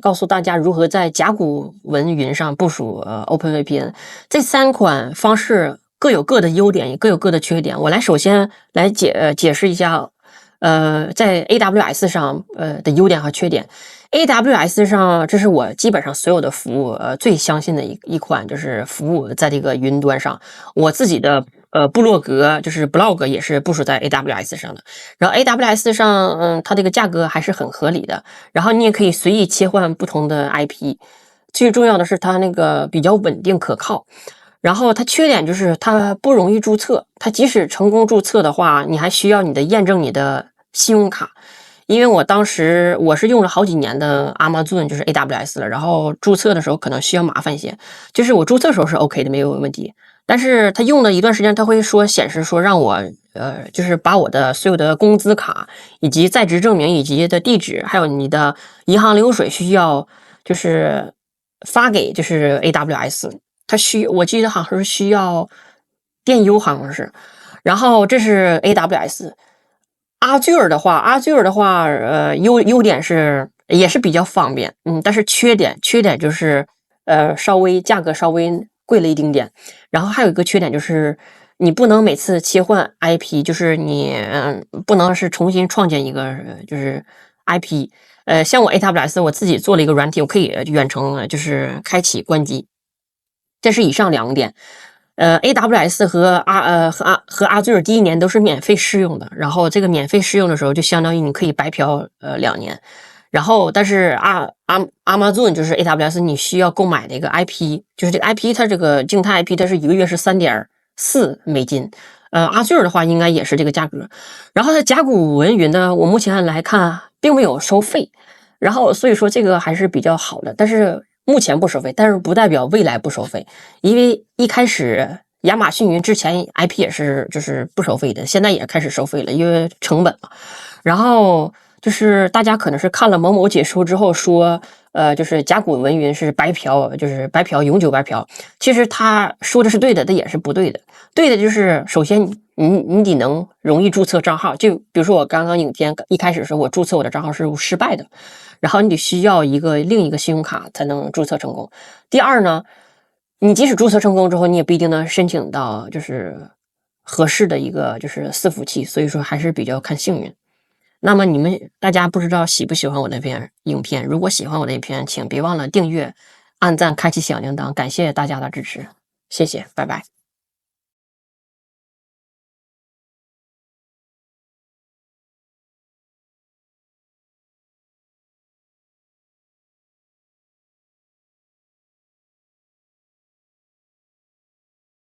告诉大家如何在甲骨文云上部署OpenVPN。这3款方式各有各的优点，也各有各的缺点。我首先来解释一下在 AWS 上的优点和缺点。AWS 上，这是我基本上所有的服务最相信的一款，就是服务在这个云端上。我自己的部落格就是 blog 也是部署在 AWS 上的。然后 AWS 上，它这个价格还是很合理的。然后你也可以随意切换不同的 IP。最重要的是它那个比较稳定可靠。然后它缺点就是它不容易注册，它即使成功注册的话，你还需要验证你的信用卡。因为我当时我是用了好几年的 Amazon 就是 AWS 了，然后注册的时候可能需要麻烦一些，就是我注册的时候是 OK 的，没有问题。但是他用了一段时间，他会显示说让我就是把我的所有的工资卡以及在职证明以及的地址，还有你的银行流水需要就是发给就是 AWS， 我记得好像是需要电邮，好像是。然后这是 AWS。Azure 的话，优点是也是比较方便，但是缺点就是价格稍微贵了一丁点。然后还有一个缺点就是你不能每次切换 IP， 就是你不能是重新创建一个就是 IP。像我 AWS 我自己做了一个软体，我可以远程就是开启关机。这是以上2点。AWS 和 Azure 第1年都是免费试用的，然后这个免费试用的时候就相当于你可以白嫖2年。然后但是Amazon 就是 AWS 你需要购买的一个 IP， 就是这个 IP 它这个静态 IP 它是1个月是3.4美金。Azure 的话应该也是这个价格。然后它甲骨文云呢，我目前来看并没有收费，然后所以说这个还是比较好的，但是目前不收费，但是不代表未来不收费，因为一开始亚马逊云之前 IP 也是就是不收费的，现在也开始收费了，因为成本嘛。然后就是大家可能是看了某某解说之后说，就是甲骨文云是白嫖，就是白嫖，永久白嫖。其实他说的是对的，但也是不对的。对的就是首先你得能容易注册账号，就比如说我刚刚影片一开始时候我注册我的账号是失败的，然后你得需要另一个信用卡才能注册成功。第二呢，你即使注册成功之后，你也不一定能申请到就是合适的一个就是伺服器，所以说还是比较看幸运。那么大家不知道喜不喜欢我的影片？如果喜欢我的影片，请别忘了订阅、按赞、开启小铃铛，感谢大家的支持，谢谢，拜拜。